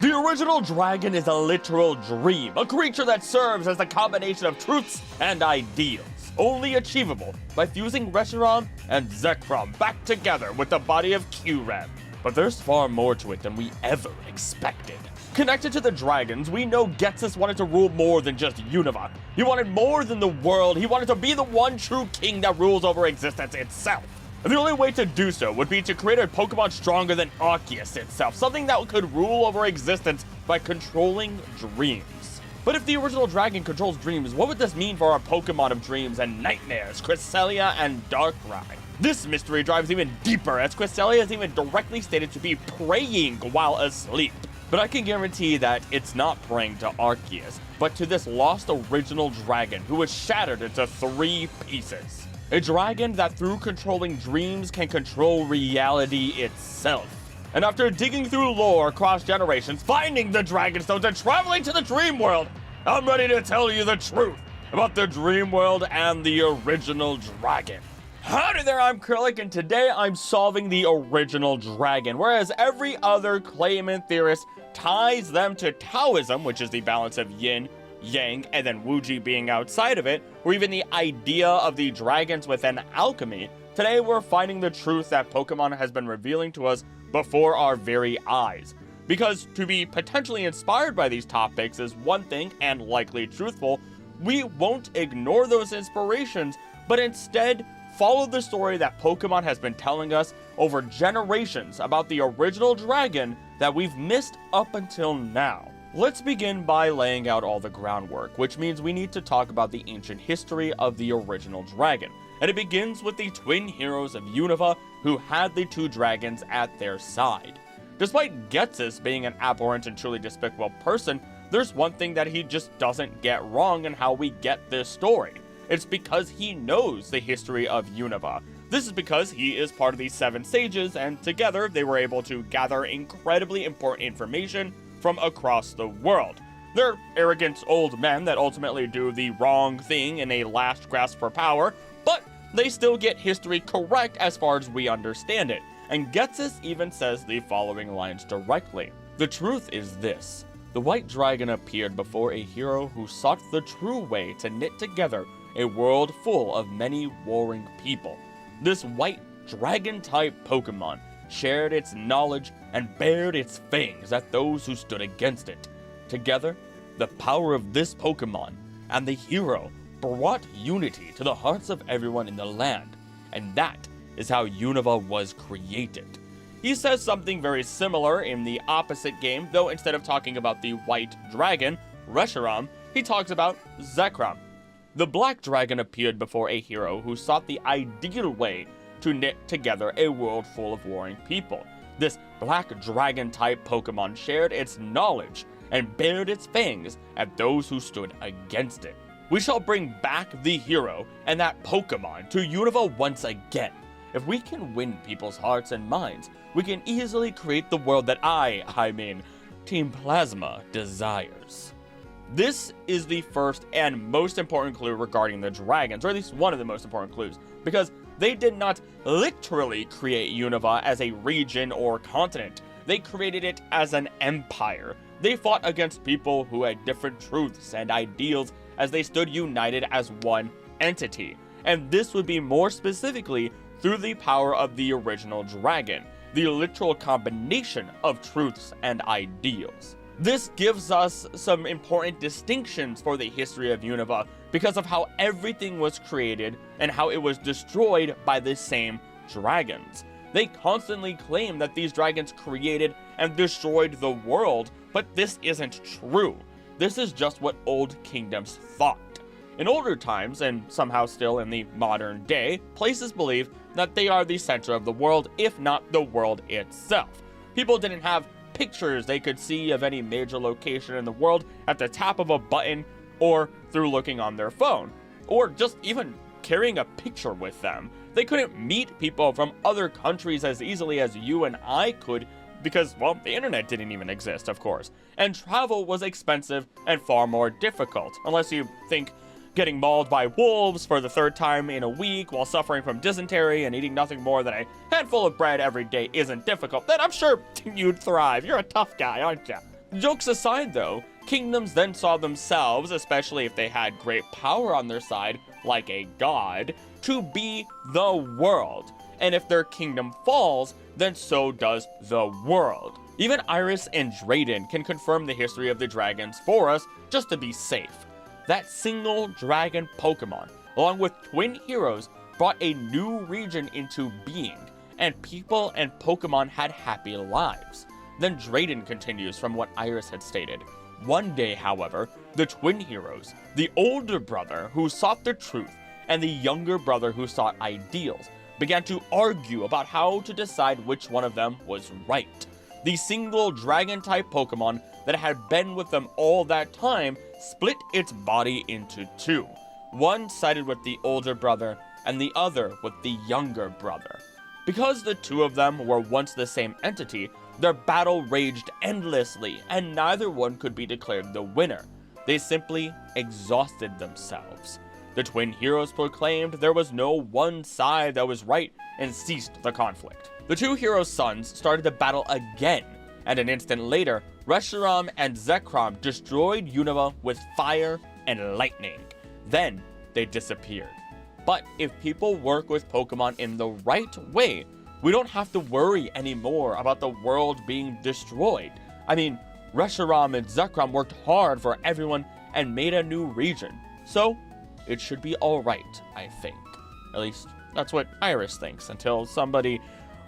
The original dragon is a literal dream, a creature that serves as a combination of truths and ideals, only achievable by fusing Reshiram and Zekrom back together with the body of Kyurem. But there's far more to it than we ever expected. Connected to the dragons, we know Ghetsis wanted to rule more than just Unova. He wanted more than the world. He wanted to be the one true king that rules over existence itself. And the only way to do so would be to create a Pokemon stronger than Arceus itself, something that could rule over existence by controlling dreams. But if the original dragon controls dreams, what would this mean for our Pokemon of dreams and nightmares, Cresselia and Darkrai? This mystery drives even deeper, as Cresselia is even directly stated to be praying while asleep. But I can guarantee that it's not praying to Arceus, but to this lost original dragon who was shattered into 3 pieces. A dragon that through controlling dreams can control reality itself. And after digging through lore across generations, finding the Dragon Stones, and traveling to the Dream World, I'm ready to tell you the truth about the Dream World and the original dragon. Howdy there, I'm Krillak, and today I'm solving the original dragon, whereas every other claim and theorist ties them to Taoism, which is the balance of yin, yang, and then Wuji being outside of it, or even the idea of the dragons within alchemy. Today we're finding the truth that Pokemon has been revealing to us before our very eyes. Because to be potentially inspired by these topics is one thing, and likely truthful, we won't ignore those inspirations, but instead follow the story that Pokemon has been telling us over generations about the original dragon that we've missed up until now. Let's begin by laying out all the groundwork, which means we need to talk about the ancient history of the original dragon. And it begins with the twin heroes of Unova, who had the 2 dragons at their side. Despite Ghetsis being an abhorrent and truly despicable person, there's one thing that he just doesn't get wrong in how we get this story. It's because he knows the history of Unova. This is because he is part of the 7 sages, and together they were able to gather incredibly important information from across the world. They're arrogant old men that ultimately do the wrong thing in a last grasp for power, but they still get history correct as far as we understand it. And Ghetsis even says the following lines directly. The truth is this: the white dragon appeared before a hero who sought the true way to knit together a world full of many warring people. This white dragon-type Pokemon shared its knowledge and bared its fangs at those who stood against it. Together, the power of this Pokemon and the hero brought unity to the hearts of everyone in the land, and that is how Unova was created. He says something very similar in the opposite game, though instead of talking about the white dragon, Reshiram, he talks about Zekrom. The black dragon appeared before a hero who sought the ideal way to knit together a world full of warring people. This black dragon-type Pokemon shared its knowledge and bared its fangs at those who stood against it. We shall bring back the hero and that Pokemon to Unova once again. If we can win people's hearts and minds, we can easily create the world that Team Plasma desires. This is the first and most important clue regarding the dragons, or at least one of the most important clues, because they did not literally create Unova as a region or continent. They created it as an empire. They fought against people who had different truths and ideals as they stood united as one entity. And this would be more specifically through the power of the original dragon, the literal combination of truths and ideals. This gives us some important distinctions for the history of Unova because of how everything was created and how it was destroyed by the same dragons. They constantly claim that these dragons created and destroyed the world, but this isn't true. This is just what old kingdoms thought. In older times, and somehow still in the modern day, places believe that they are the center of the world, if not the world itself. People didn't have pictures they could see of any major location in the world at the tap of a button or through looking on their phone, or just even carrying a picture with them. They couldn't meet people from other countries as easily as you and I could because, well, the internet didn't even exist, of course, and travel was expensive and far more difficult, unless you think getting mauled by wolves for the 3rd time in a week while suffering from dysentery and eating nothing more than a handful of bread every day isn't difficult, then I'm sure you'd thrive. You're a tough guy, aren't you? Jokes aside though, kingdoms then saw themselves, especially if they had great power on their side, like a god, to be the world. And if their kingdom falls, then so does the world. Even Iris and Drayden can confirm the history of the dragons for us, just to be safe. That single dragon Pokemon, along with twin heroes, brought a new region into being, and people and Pokemon had happy lives. Then Drayden continues from what Iris had stated. One day, however, the twin heroes, the older brother who sought the truth, and the younger brother who sought ideals, began to argue about how to decide which one of them was right. The single dragon-type Pokemon that had been with them all that time split its body into two. One sided with the older brother, and the other with the younger brother. Because the two of them were once the same entity, their battle raged endlessly, and neither one could be declared the winner. They simply exhausted themselves. The twin heroes proclaimed there was no one side that was right and ceased the conflict. The two heroes' sons started the battle again, and an instant later, Reshiram and Zekrom destroyed Unova with fire and lightning. Then, they disappeared. But if people work with Pokemon in the right way, we don't have to worry anymore about the world being destroyed. I mean, Reshiram and Zekrom worked hard for everyone and made a new region. So, it should be alright, I think. At least, that's what Iris thinks, until somebody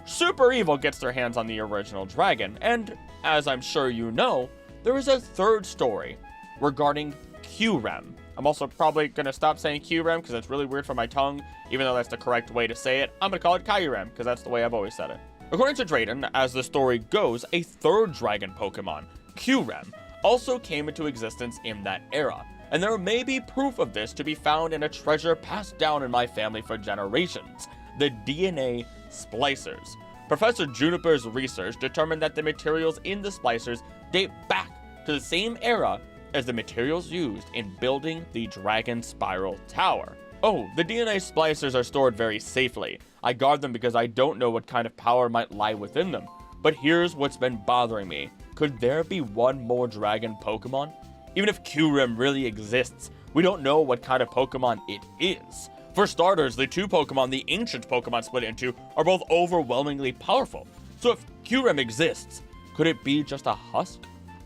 super evil gets their hands on the original dragon. And, as I'm sure you know, there is a third story regarding Kyurem. I'm also probably going to stop saying Kyurem because it's really weird for my tongue, even though that's the correct way to say it. I'm going to call it Kyurem because that's the way I've always said it. According to Drayden, as the story goes, a third dragon Pokemon, Kyurem, also came into existence in that era, and there may be proof of this to be found in a treasure passed down in my family for generations, the DNA splicers. Professor Juniper's research determined that the materials in the splicers date back to the same era as the materials used in building the Dragonspiral Tower. Oh, the DNA splicers are stored very safely. I guard them because I don't know what kind of power might lie within them. But here's what's been bothering me. Could there be one more dragon Pokemon? Even if Kyurem really exists, we don't know what kind of Pokemon it is. For starters, the two Pokemon the ancient Pokemon split into are both overwhelmingly powerful. So if Kyurem exists, could it be just a husk?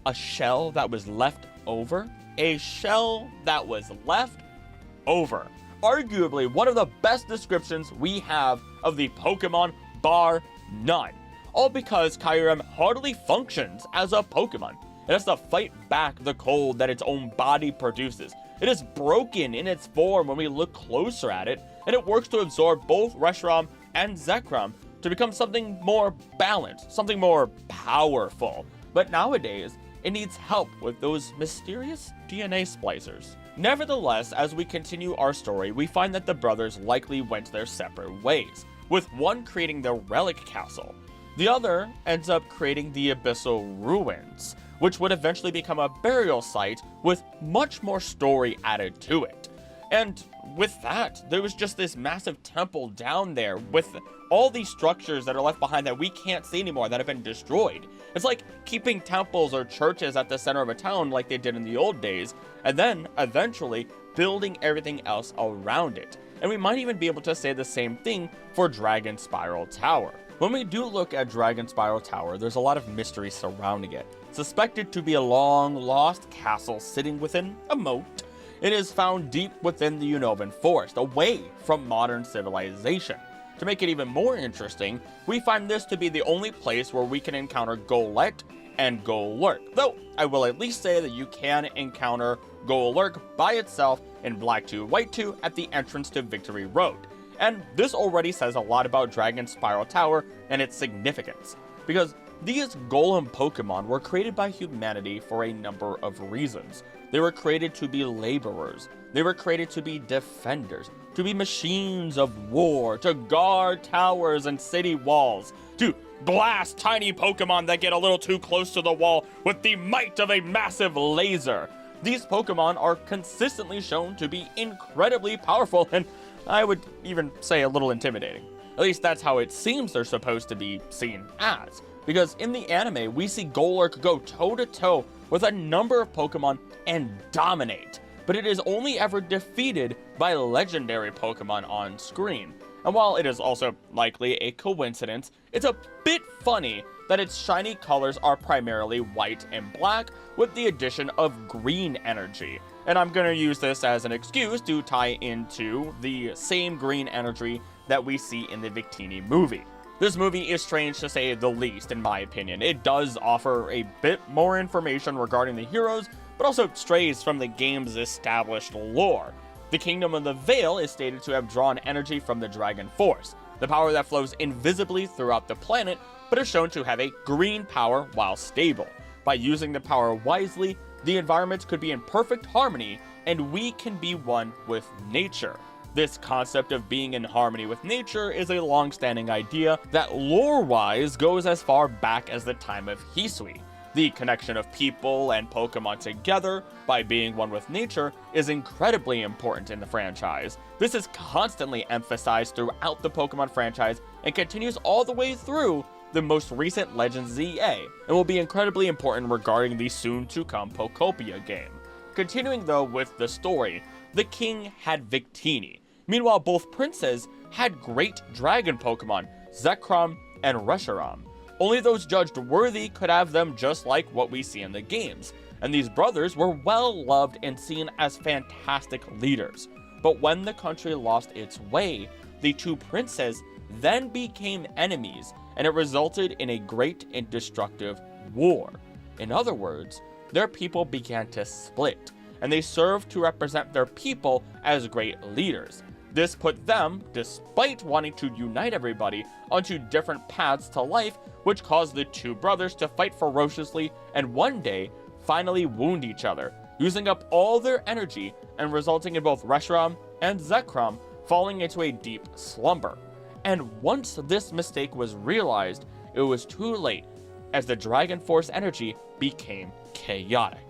A shell that was left over? A shell that was left over. Arguably one of the best descriptions we have of the Pokemon, bar none. All because Kyurem hardly functions as a Pokemon. It has to fight back the cold that its own body produces. It is broken in its form when we look closer at it, and it works to absorb both Reshiram and Zekrom to become something more balanced, something more powerful. But nowadays, it needs help with those mysterious DNA splicers. Nevertheless, as we continue our story, we find that the brothers likely went their separate ways, with one creating the Relic Castle. The other ends up creating the Abyssal Ruins, which would eventually become a burial site with much more story added to it. And with that, there was just this massive temple down there with all these structures that are left behind that we can't see anymore that have been destroyed. It's like keeping temples or churches at the center of a town like they did in the old days, and then eventually building everything else around it. And we might even be able to say the same thing for Dragonspiral Tower. When we do look at Dragonspiral Tower, there's a lot of mystery surrounding it. Suspected to be a long-lost castle sitting within a moat, it is found deep within the Unovan forest, away from modern civilization. To make it even more interesting, we find this to be the only place where we can encounter Golett and Golurk, though I will at least say that you can encounter Golurk by itself in Black 2 White 2 at the entrance to Victory Road. And this already says a lot about Dragonspiral Tower and its significance, because these golem Pokemon were created by humanity for a number of reasons. They were created to be laborers, they were created to be defenders, to be machines of war, to guard towers and city walls, to blast tiny Pokemon that get a little too close to the wall with the might of a massive laser. These Pokemon are consistently shown to be incredibly powerful, and I would even say a little intimidating. At least that's how it seems they're supposed to be seen as. because in the anime, we see Golurk go toe-to-toe with a number of Pokemon and dominate, but it is only ever defeated by legendary Pokemon on screen. And while it is also likely a coincidence, it's a bit funny that its shiny colors are primarily white and black with the addition of green energy. And I'm going to use this as an excuse to tie into the same green energy that we see in the Victini movie. This movie is strange to say the least, in my opinion. It does offer a bit more information regarding the heroes, but also strays from the game's established lore. The Kingdom of the Veil is stated to have drawn energy from the Dragon Force, the power that flows invisibly throughout the planet, but is shown to have a green power while stable. By using the power wisely, the environment could be in perfect harmony, and we can be one with nature. This concept of being in harmony with nature is a long-standing idea that lore-wise goes as far back as the time of Hisui. The connection of people and Pokemon together by being one with nature is incredibly important in the franchise. This is constantly emphasized throughout the Pokemon franchise and continues all the way through the most recent Legends ZA, and will be incredibly important regarding the soon-to-come Pokopia game. Continuing though with the story, the king had Victini. Meanwhile, both princes had great dragon Pokemon, Zekrom and Reshiram. Only those judged worthy could have them, just like what we see in the games, and these brothers were well loved and seen as fantastic leaders. But when the country lost its way, the two princes then became enemies, and it resulted in a great and destructive war. In other words, their people began to split, and they served to represent their people as great leaders. This put them, despite wanting to unite everybody, onto different paths to life, which caused the two brothers to fight ferociously and one day finally wound each other, using up all their energy and resulting in both Reshiram and Zekrom falling into a deep slumber. And once this mistake was realized, it was too late, as the Dragon Force energy became chaotic.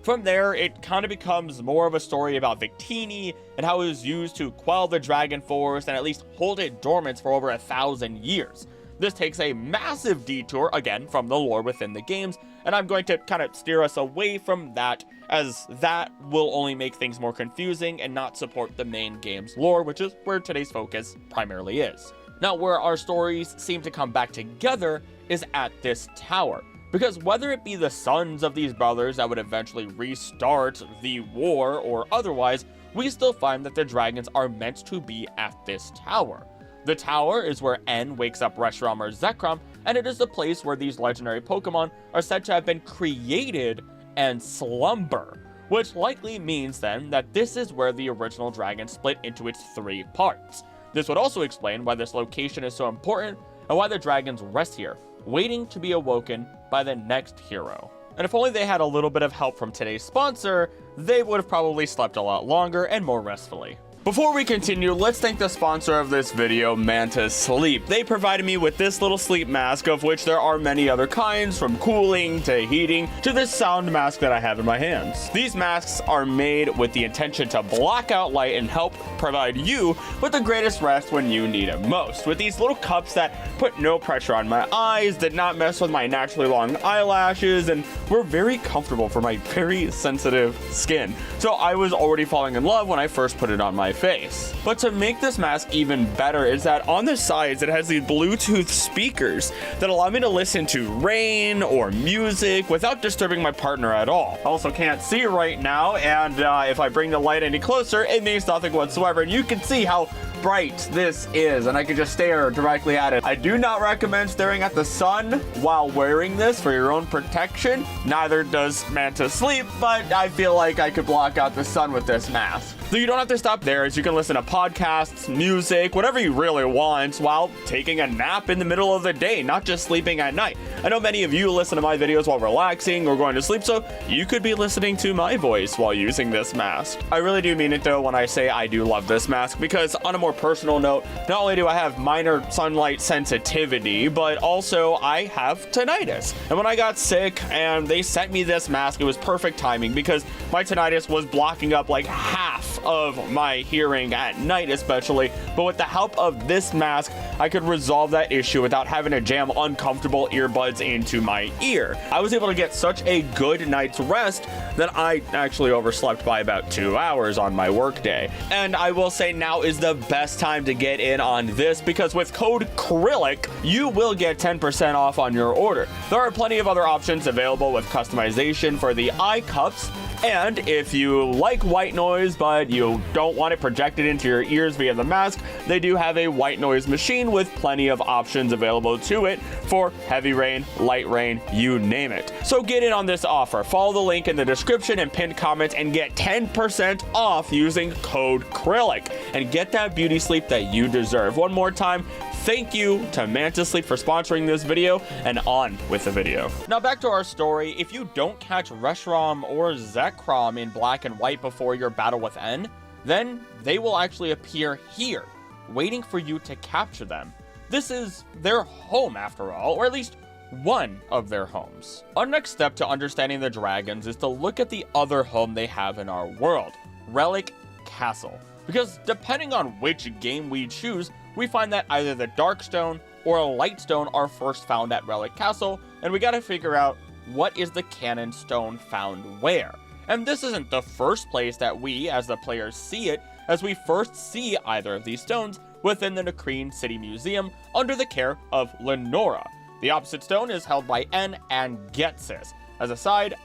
From there, it kind of becomes more of a story about Victini and how it was used to quell the Dragon Force and at least hold it dormant for over 1,000 years. This takes a massive detour, again, from the lore within the games, and I'm going to kind of steer us away from that, as that will only make things more confusing and not support the main game's lore, which is where today's focus primarily is. Now, where our stories seem to come back together is at this tower. Because whether it be the sons of these brothers that would eventually restart the war or otherwise, we still find that the dragons are meant to be at this tower. The tower is where N wakes up Reshiram or Zekrom, and it is the place where these legendary Pokemon are said to have been created and slumber, which likely means then that this is where the original dragon split into its 3 parts. This would also explain why this location is so important and why the dragons rest here, waiting to be awoken by the next hero. And if only they had a little bit of help from today's sponsor, they would have probably slept a lot longer and more restfully. Before we continue, let's thank the sponsor of this video, Manta Sleep. They provided me with this little sleep mask, of which there are many other kinds, from cooling to heating to this sound mask that I have in my hands. These masks are made with the intention to block out light and help provide you with the greatest rest when you need it most. With these little cups that put no pressure on my eyes, did not mess with my naturally long eyelashes, and were very comfortable for my very sensitive skin. So I was already falling in love when I first put it on my face. But to make this mask even better is that on the sides it has these Bluetooth speakers that allow me to listen to rain or music without disturbing my partner at all. I also can't see right now, and if I bring the light any closer, it means nothing whatsoever. And you can see how bright this is, and I can just stare directly at it. I do not recommend staring at the sun while wearing this for your own protection. Neither does Manta Sleep, but I feel like I could block out the sun with this mask. So you don't have to stop there, as you can listen to podcasts, music, whatever you really want while taking a nap in the middle of the day, not just sleeping at night. I know many of you listen to my videos while relaxing or going to sleep, so you could be listening to my voice while using this mask. I really do mean it though when I say I do love this mask, because on a more personal note, not only do I have minor sunlight sensitivity, but also I have tinnitus. And when I got sick and they sent me this mask, it was perfect timing, because my tinnitus was blocking up like half of my hearing at night, especially but with the help of this mask, I could resolve that issue without having to jam uncomfortable earbuds into my ear. I was able to get such a good night's rest that I actually overslept by about 2 hours on my workday. And I will say now is the best time to get in on this, because with code CRYLLIC, you will get 10% off on your order. There are plenty of other options available with customization for the eye cups, and if you like white noise but you don't want it projected into your ears via the mask, they do have a white noise machine with plenty of options available to it for heavy rain, light rain, you name it. So get in on this offer. Follow the link in the description and pinned comment and get 10% off using code CRYLLIC and get that beauty sleep that you deserve. One more time, thank you to Mantis Sleep for sponsoring this video, and on with the video. Now back to our story. If you don't catch Reshiram or Zekrom in black and white before your battle with N, then they will actually appear here, waiting for you to capture them. This is their home after all, or at least one of their homes. Our next step to understanding the dragons is to look at the other home they have in our world, Relic Castle. Because depending on which game we choose, we find that either the Darkstone or Lightstone are first found at Relic Castle, and we gotta figure out what is the canon stone found where. And this isn't the first place that we, as the players, see it, as we first see either of these stones within the Nakreen City Museum under the care of Lenora. The opposite stone is held by N and Ghetsis. As a side,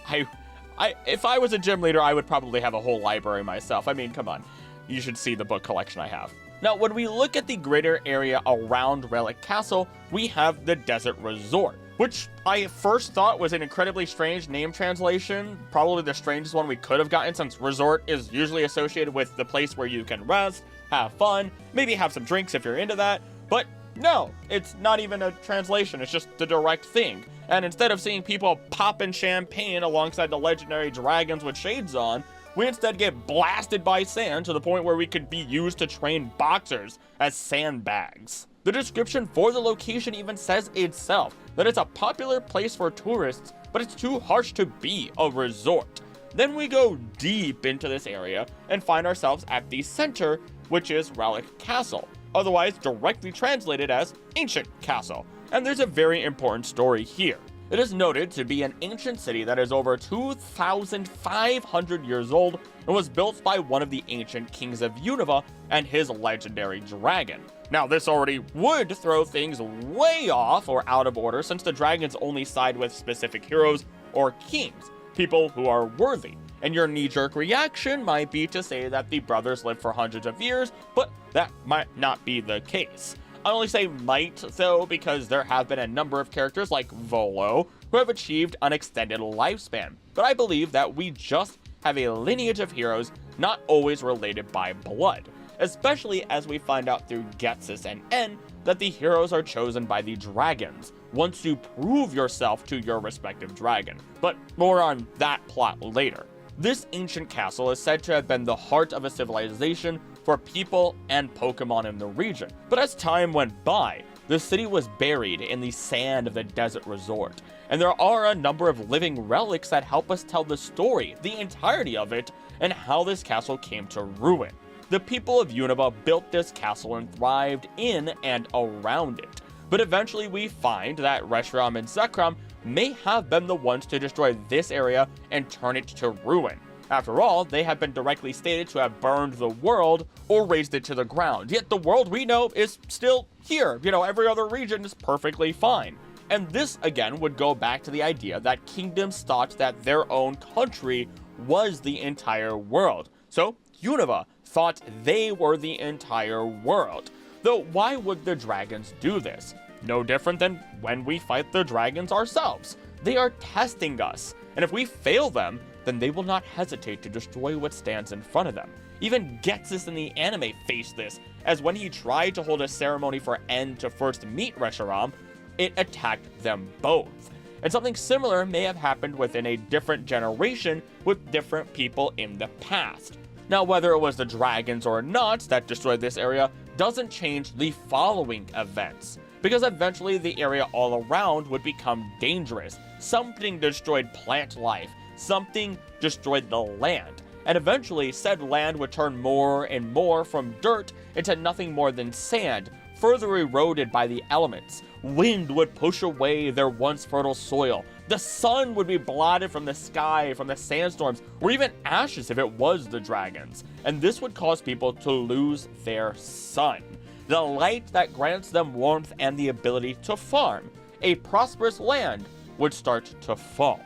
if I was a gym leader, I would probably have a whole library myself. I mean, come on. You should see the book collection I have. Now, when we look at the greater area around Relic Castle, we have the Desert Resort, which I first thought was an incredibly strange name translation, probably the strangest one we could have gotten, since resort is usually associated with the place where you can rest, have fun, maybe have some drinks if you're into that, but no, it's not even a translation, it's just the direct thing. And instead of seeing people popping champagne alongside the legendary dragons with shades on, we instead get blasted by sand to the point where we could be used to train boxers as sandbags. The description for the location even says itself that it's a popular place for tourists, but it's too harsh to be a resort. Then we go deep into this area and find ourselves at the center, which is Relic Castle, otherwise directly translated as Ancient Castle. And there's a very important story here. It is noted to be an ancient city that is over 2,500 years old and was built by one of the ancient kings of Unova and his legendary dragon. Now, this already would throw things way off or out of order, since the dragons only side with specific heroes or kings, people who are worthy. And your knee-jerk reaction might be to say that the brothers lived for hundreds of years, but that might not be the case. I only say might, though, because there have been a number of characters like Volo who have achieved an extended lifespan. But I believe that we just have a lineage of heroes not always related by blood, especially as we find out through Ghetsis and N that the heroes are chosen by the dragons once you prove yourself to your respective dragon. But more on that plot later. This ancient castle is said to have been the heart of a civilization for people and Pokemon in the region. But as time went by, the city was buried in the sand of the desert resort, and there are a number of living relics that help us tell the story, the entirety of it, and how this castle came to ruin. The people of Unova built this castle and thrived in and around it, but eventually we find that Reshiram and Zekrom may have been the ones to destroy this area and turn it to ruin. After all, they have been directly stated to have burned the world or razed it to the ground, yet the world we know is still here. You know, every other region is perfectly fine. And this, again, would go back to the idea that kingdoms thought that their own country was the entire world. So, Unova thought they were the entire world. Though, why would the dragons do this? No different than when we fight the dragons ourselves. They are testing us, and if we fail them, then they will not hesitate to destroy what stands in front of them. Even Ghetsis in the anime faced this, as when he tried to hold a ceremony for N to first meet Reshiram, it attacked them both. And something similar may have happened within a different generation with different people in the past. Now, whether it was the dragons or not that destroyed this area doesn't change the following events, because eventually the area all around would become dangerous. Something destroyed plant life, something destroyed the land, and eventually said land would turn more and more from dirt into nothing more than sand, further eroded by the elements. Wind would push away their once fertile soil. The sun would be blotted from the sky from the sandstorms, or even ashes if it was the dragons. And this would cause people to lose their sun, the light that grants them warmth and the ability to farm. A prosperous land would start to fall.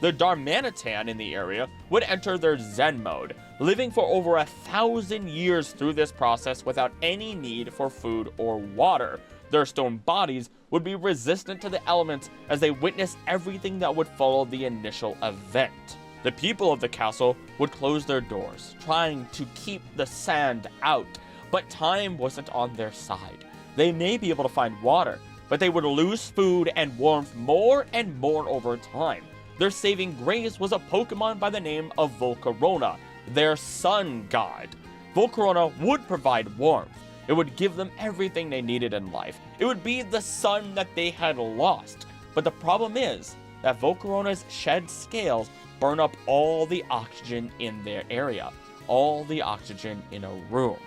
The Darmanitan in the area would enter their Zen mode, living for over 1,000 years through this process without any need for food or water. Their stone bodies would be resistant to the elements as they witnessed everything that would follow the initial event. The people of the castle would close their doors, trying to keep the sand out, but time wasn't on their side. They may be able to find water, but they would lose food and warmth more and more over time. Their saving grace was a Pokemon by the name of Volcarona, their sun god. Volcarona would provide warmth. It would give them everything they needed in life. It would be the sun that they had lost. But the problem is that Volcarona's shed scales burn up all the oxygen in their area, all the oxygen in a room.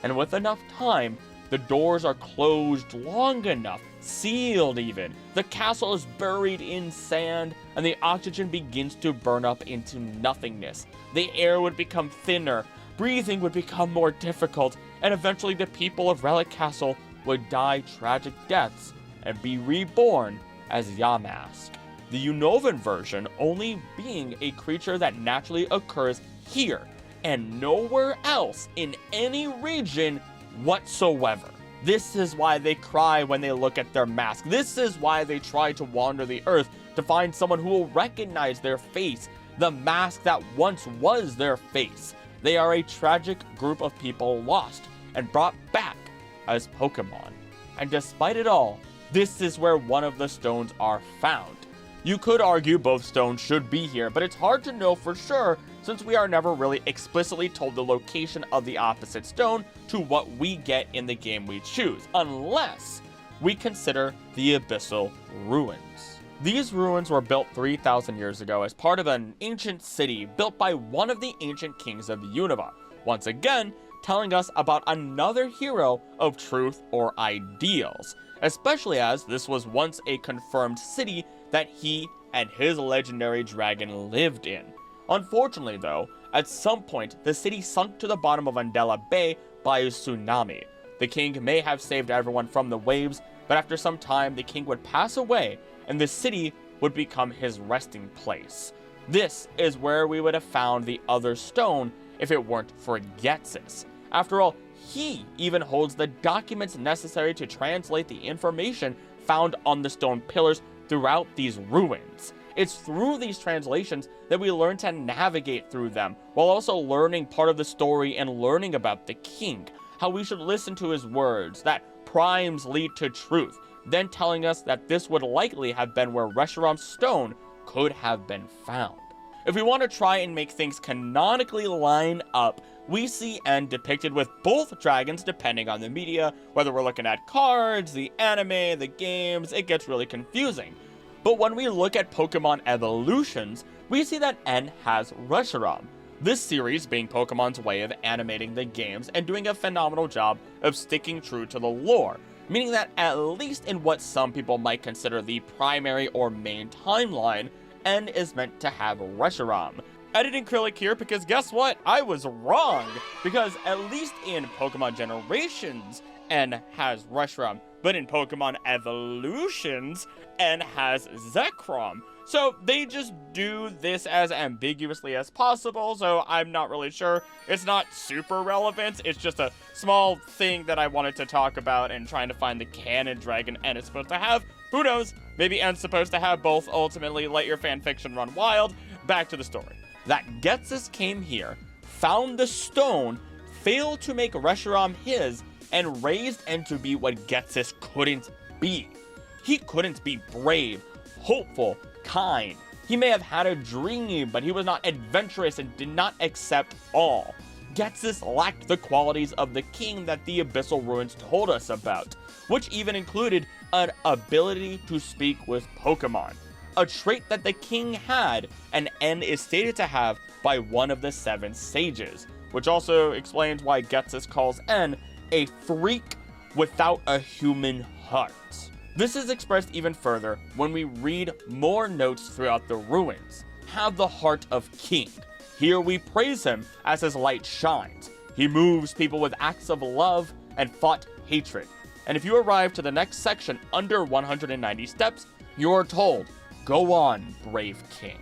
And with enough time, the doors are closed long enough, sealed even. The castle is buried in sand, and the oxygen begins to burn up into nothingness. The air would become thinner, breathing would become more difficult, and eventually the people of Relic Castle would die tragic deaths and be reborn as Yamask. The Unovan version only being a creature that naturally occurs here and nowhere else in any region whatsoever. This is why they cry when they look at their mask. This is why they try to wander the earth to find someone who will recognize their face, the mask that once was their face. They are a tragic group of people lost and brought back as Pokemon. And despite it all, this is where one of the stones are found. You could argue both stones should be here, but it's hard to know for sure since we are never really explicitly told the location of the opposite stone to what we get in the game we choose, unless we consider the Abyssal Ruins. These ruins were built 3,000 years ago as part of an ancient city built by one of the ancient kings of Unova, once again telling us about another hero of truth or ideals, especially as this was once a confirmed city that he and his legendary dragon lived in. Unfortunately though, at some point the city sunk to the bottom of Undella Bay by a tsunami. The king may have saved everyone from the waves, but after some time the king would pass away and the city would become his resting place. This is where we would have found the other stone if it weren't for Ghetsis. After all, he even holds the documents necessary to translate the information found on the stone pillars throughout these ruins. It's through these translations that we learn to navigate through them, while also learning part of the story and learning about the king, how we should listen to his words, that primes lead to truth, then telling us that this would likely have been where Reshiram's stone could have been found. If we want to try and make things canonically line up, we see N depicted with both dragons depending on the media, whether we're looking at cards, the anime, the games, it gets really confusing. But when we look at Pokemon evolutions, we see that N has Reshiram. This series being Pokemon's way of animating the games and doing a phenomenal job of sticking true to the lore, meaning that at least in what some people might consider the primary or main timeline, N is meant to have Reshiram. Editing Acrylic here because guess what? I was wrong! Because at least in Pokemon Generations, N has Reshiram, but in Pokemon Evolutions, N has Zekrom. So they just do this as ambiguously as possible, so I'm not really sure. It's not super relevant, it's just a small thing that I wanted to talk about and trying to find the canon dragon N is supposed to have. Who knows? Maybe N's supposed to have both. Ultimately, let your fanfiction run wild. Back to the story. That Ghetsis came here, found the stone, failed to make Reshiram his, and raised N to be what Ghetsis couldn't be. He couldn't be brave, hopeful, kind. He may have had a dream, but he was not adventurous and did not accept all. Ghetsis lacked the qualities of the king that the Abyssal Ruins told us about, which even included an ability to speak with Pokemon, a trait that the king had and N is stated to have by one of the 7 sages, which also explains why Ghetsis calls N a freak without a human heart. This is expressed even further when we read more notes throughout the ruins. Have the heart of king. Here we praise him as his light shines. He moves people with acts of love and fought hatred. And if you arrive to the next section under 190 steps, you're told, go on, brave king.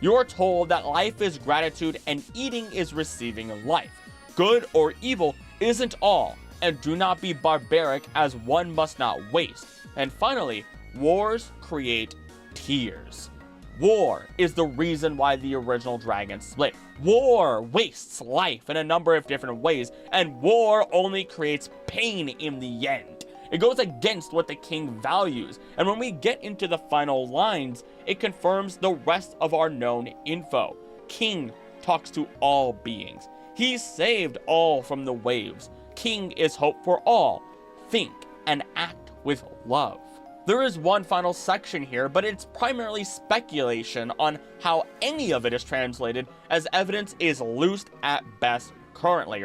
You're told that life is gratitude and eating is receiving life. Good or evil isn't all, and do not be barbaric as one must not waste. And finally, wars create tears. War is the reason why the original dragon split. War wastes life in a number of different ways, and war only creates pain in the end. It goes against what the king values, and when we get into the final lines, it confirms the rest of our known info. King talks to all beings. He saved all from the waves. King is hope for all. Think and act with love. There is one final section here, but it's primarily speculation on how any of it is translated, as evidence is loose at best currently.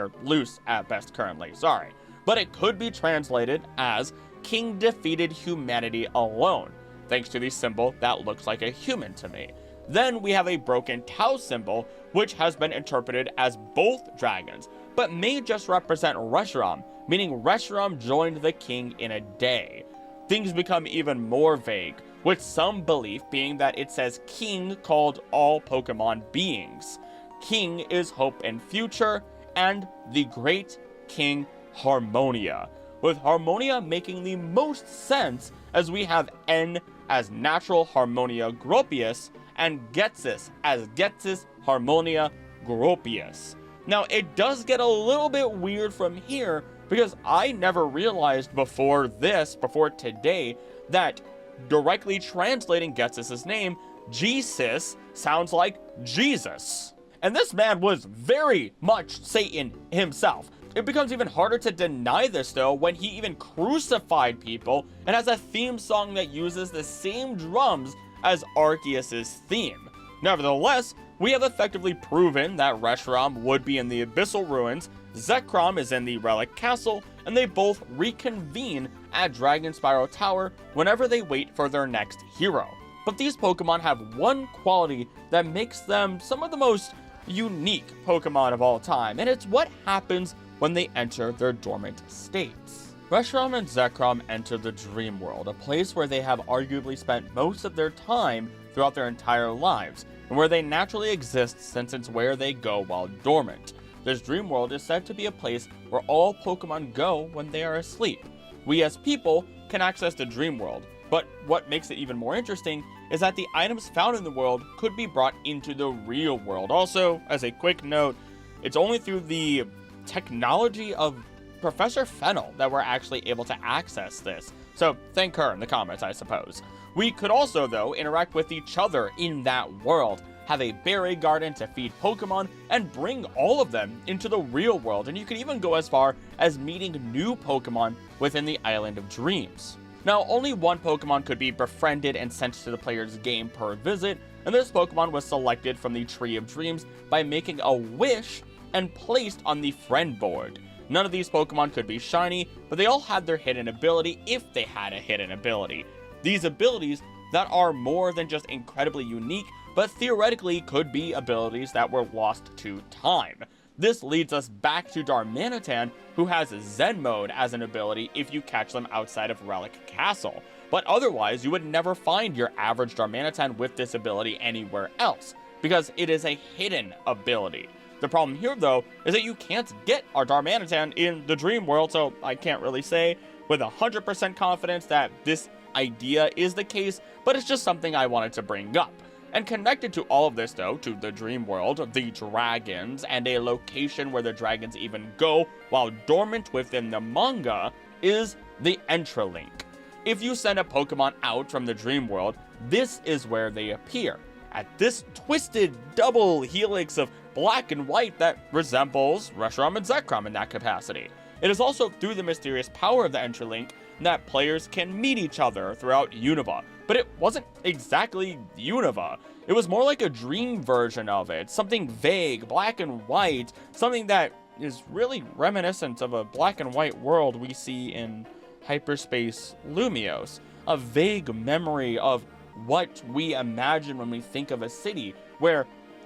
But it could be translated as King defeated humanity alone, thanks to the symbol that looks like a human to me. Then we have a broken Tau symbol, which has been interpreted as both dragons, but may just represent Reshiram, meaning Reshiram joined the king in a day. Things become even more vague, with some belief being that it says king called all Pokemon beings. King is hope and future, and the great king Harmonia, with Harmonia making the most sense as we have N as natural Harmonia Gropius and Ghetsis as Ghetsis Harmonia Gropius. Now, it does get a little bit weird from here, because I never realized before today, that directly translating Ghetsis' name, Jesus, sounds like Jesus. And this man was very much Satan himself. It becomes even harder to deny this, though, when he even crucified people and has a theme song that uses the same drums as Arceus' theme. Nevertheless, we have effectively proven that Reshiram would be in the Abyssal Ruins, Zekrom is in the Relic Castle, and they both reconvene at Dragonspiral Tower whenever they wait for their next hero. But these Pokemon have one quality that makes them some of the most unique Pokemon of all time, and it's what happens when they enter their dormant states. Reshiram and Zekrom enter the Dream World, a place where they have arguably spent most of their time throughout their entire lives, and where they naturally exist since it's where they go while dormant. This Dream World is said to be a place where all Pokemon go when they are asleep. We as people can access the Dream World, but what makes it even more interesting is that the items found in the world could be brought into the real world. Also, as a quick note, it's only through the technology of Professor Fennel that we're actually able to access this. So thank her in the comments, I suppose. We could also, though, interact with each other in that world, have a berry garden to feed Pokemon, and bring all of them into the real world, and you can even go as far as meeting new Pokemon within the Island of Dreams. Now, only one Pokemon could be befriended and sent to the player's game per visit, and this Pokemon was selected from the Tree of Dreams by making a wish and placed on the friend board. None of these Pokemon could be shiny, but they all had their hidden ability if they had a hidden ability. These abilities that are more than just incredibly unique, but theoretically could be abilities that were lost to time. This leads us back to Darmanitan, who has Zen Mode as an ability if you catch them outside of Relic Castle. But otherwise, you would never find your average Darmanitan with this ability anywhere else, because it is a hidden ability. The problem here, though, is that you can't get our Darmanitan in the Dream World, so I can't really say with 100% confidence that this idea is the case, but it's just something I wanted to bring up. And connected to all of this, though, to the Dream World, the dragons, and a location where the dragons even go while dormant within the manga, is the Entralink. If you send a Pokemon out from the Dream World, this is where they appear, at this twisted double helix of black and white that resembles Reshiram and Zekrom in that capacity. It is also through the mysterious power of the Entralink that players can meet each other throughout Unova. But it wasn't exactly Unova. It was more like a dream version of it, something vague, black and white, something that is really reminiscent of a black and white world we see in Hyperspace Lumiose, a vague memory of what we imagine when we think of a city, where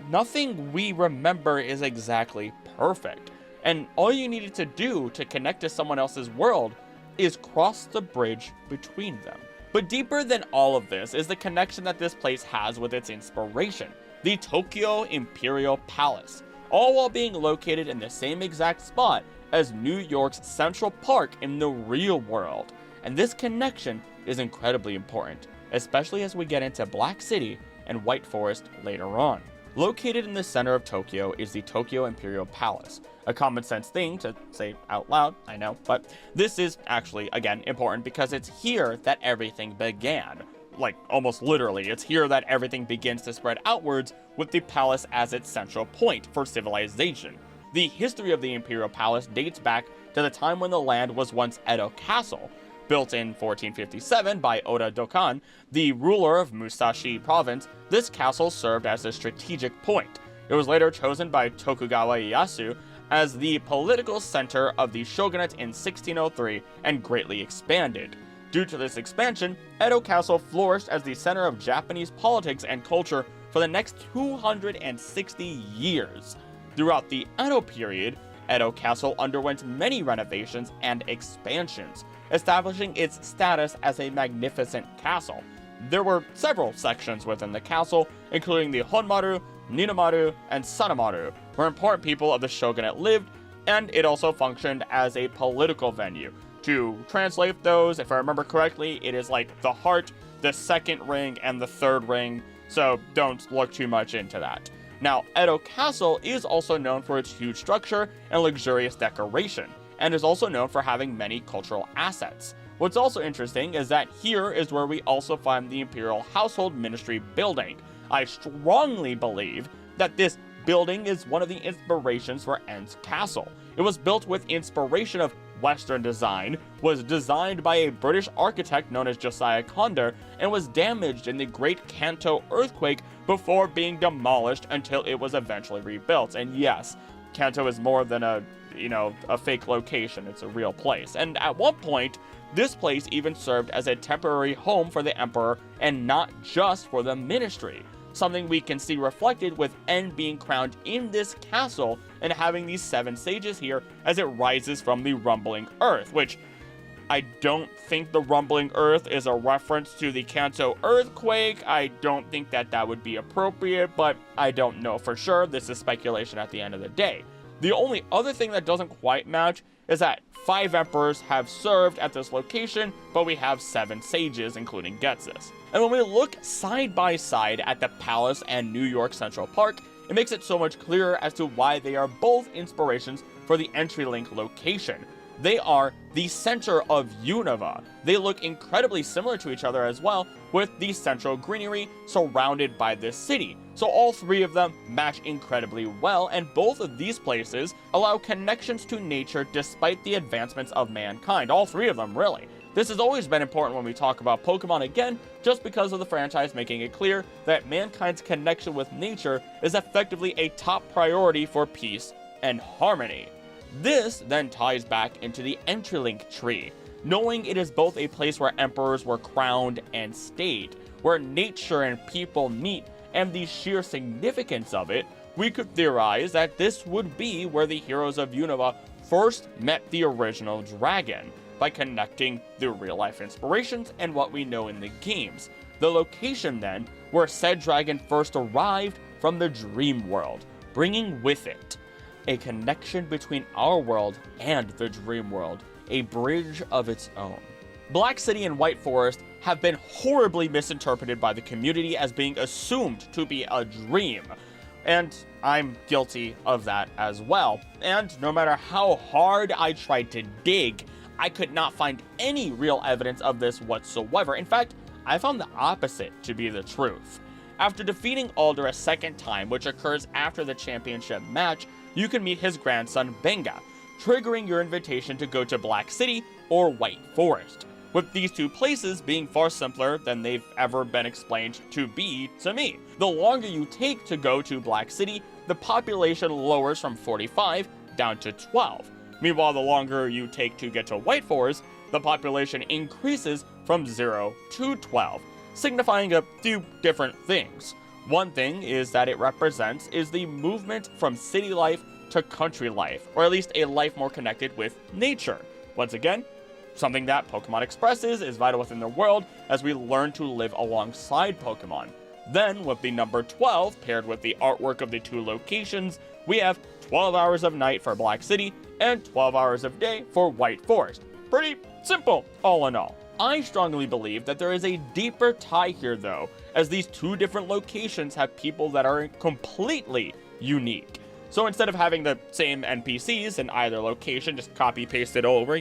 nothing we remember is exactly perfect, and all you needed to do to connect to someone else's world is cross the bridge between them. But deeper than all of this is the connection that this place has with its inspiration, the Tokyo Imperial Palace, all while being located in the same exact spot as New York's Central Park in the real world. And this connection is incredibly important, especially as we get into Black City and White Forest later on. Located in the center of Tokyo is the Tokyo Imperial Palace. A common sense thing to say out loud, I know, but this is actually, again, important because it's here that everything began. Like, almost literally, it's here that everything begins to spread outwards, with the palace as its central point for civilization. The history of the Imperial Palace dates back to the time when the land was once Edo Castle. Built in 1457 by Oda Dokan, the ruler of Musashi Province, this castle served as a strategic point. It was later chosen by Tokugawa Ieyasu as the political center of the shogunate in 1603 and greatly expanded. Due to this expansion, Edo Castle flourished as the center of Japanese politics and culture for the next 260 years. Throughout the Edo period, Edo Castle underwent many renovations and expansions, establishing its status as a magnificent castle. There were several sections within the castle, including the Honmaru, Ninamaru, and Sanamaru, where important people of the shogunate lived, and it also functioned as a political venue. To translate those, if I remember correctly, it is like the heart, the second ring, and the third ring, so don't look too much into that. Now, Edo Castle is also known for its huge structure and luxurious decoration, and is also known for having many cultural assets. What's also interesting is that here is where we also find the Imperial Household Ministry building. I strongly believe that this building is one of the inspirations for En's castle. It was built with inspiration of Western design, was designed by a British architect known as Josiah Conder, and was damaged in the Great Kanto earthquake before being demolished until it was eventually rebuilt. And yes, Kanto is more than a fake location, it's a real place. And at one point, this place even served as a temporary home for the Emperor and not just for the ministry. Something we can see reflected with En being crowned in this castle and having these 7 sages here as it rises from the rumbling earth, which I don't think the rumbling earth is a reference to the Kanto earthquake. I don't think that would be appropriate, but I don't know for sure. This is speculation at the end of the day. The only other thing that doesn't quite match is that 5 emperors have served at this location, but we have 7 sages, including Ghetsis. And when we look side by side at the palace and New York Central Park, it makes it so much clearer as to why they are both inspirations for the entry-link location. They are the center of Unova. They look incredibly similar to each other as well, with the central greenery surrounded by this city. So all 3 of them match incredibly well, and both of these places allow connections to nature despite the advancements of mankind. All 3 of them, really. This has always been important when we talk about Pokemon again, just because of the franchise making it clear that mankind's connection with nature is effectively a top priority for peace and harmony. This then ties back into the Entry-Link tree, knowing it is both a place where emperors were crowned and stayed, where nature and people meet, and the sheer significance of it, we could theorize that this would be where the heroes of Unova first met the original dragon, by connecting the real-life inspirations and what we know in the games. The location, then, where said dragon first arrived from the dream world, bringing with it a connection between our world and the dream world, a bridge of its own. Black City and White Forest have been horribly misinterpreted by the community as being assumed to be a dream, and I'm guilty of that as well. And no matter how hard I tried to dig, I could not find any real evidence of this whatsoever. In fact, I found the opposite to be the truth. After defeating Alder a second time, which occurs after the championship match, you can meet his grandson Benga, triggering your invitation to go to Black City or White Forest, with these 2 places being far simpler than they've ever been explained to be to me. The longer you take to go to Black City, the population lowers from 45 down to 12. Meanwhile, the longer you take to get to White Forest, the population increases from 0 to 12, signifying a few different things. One thing is that it represents is the movement from city life to country life, or at least a life more connected with nature. Once again, something that Pokemon expresses is vital within the world as we learn to live alongside Pokemon. Then, with the number 12 paired with the artwork of the two locations, we have 12 hours of night for Black City and 12 hours of day for White Forest. Pretty simple, all in all. I strongly believe that there is a deeper tie here though, as these two different locations have people that are completely unique. So instead of having the same NPCs in either location, just copy-paste it over,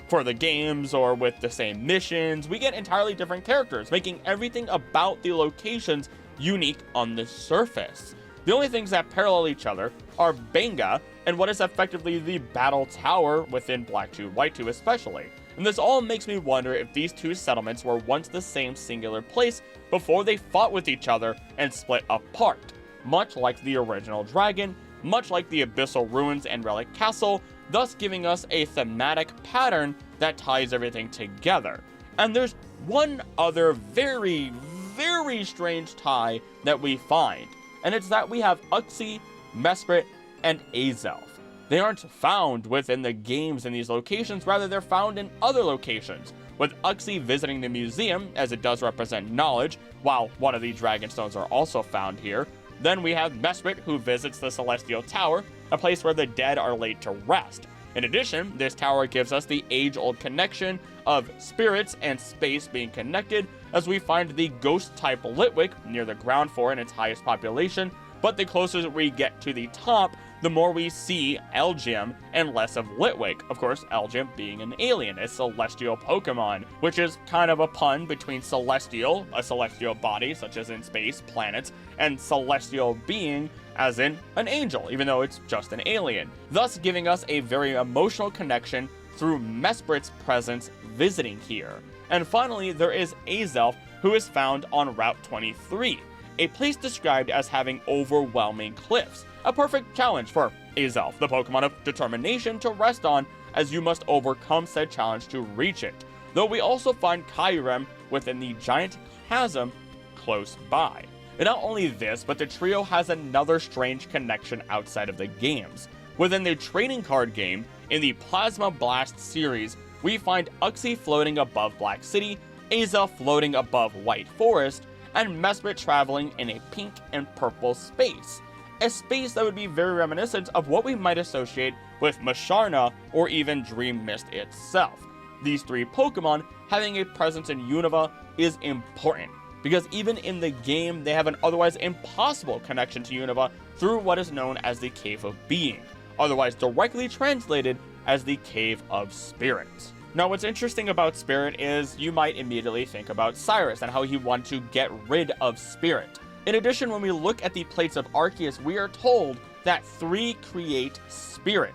for the games or with the same missions, we get entirely different characters, making everything about the locations unique on the surface. The only things that parallel each other are Benga and what is effectively the Battle Tower within Black 2, White 2 especially. And this all makes me wonder if these two settlements were once the same singular place before they fought with each other and split apart, much like the original dragon, much like the Abyssal Ruins and Relic Castle, thus giving us a thematic pattern that ties everything together. And there's one other very, very strange tie that we find, and it's that we have Uxie, Mesprit, and Azelf. They aren't found within the games in these locations, rather they're found in other locations, with Uxie visiting the museum, as it does represent knowledge, while one of the Dragon Stones are also found here. Then we have Mesprit, who visits the Celestial Tower, a place where the dead are laid to rest. In addition, this tower gives us the age-old connection of spirits and space being connected, as we find the ghost-type Litwick near the ground floor in its highest population, but the closer we get to the top, the more we see Elgyem and less of Litwick. Of course, Elgyem being an alien, a celestial Pokemon, which is kind of a pun between celestial, a celestial body, such as in space, planets, and celestial being, as in an angel, even though it's just an alien, thus giving us a very emotional connection through Mesprit's presence visiting here. And finally, there is Azelf, who is found on Route 23, a place described as having overwhelming cliffs, a perfect challenge for Azelf, the Pokemon of determination, to rest on, as you must overcome said challenge to reach it, though we also find Kyurem within the giant chasm close by. And not only this, but the trio has another strange connection outside of the games. Within the trading card game, in the Plasma Blast series, we find Uxie floating above Black City, Azelf floating above White Forest, and Mesprit traveling in a pink and purple space. A space that would be very reminiscent of what we might associate with Musharna or even Dream Mist itself. These three Pokemon having a presence in Unova is important, because even in the game, they have an otherwise impossible connection to Unova through what is known as the Cave of Being, otherwise directly translated as the Cave of Spirits. Now, what's interesting about Spirit is you might immediately think about Cyrus and how he wanted to get rid of Spirit. In addition, when we look at the plates of Arceus, we are told that 3 create Spirit.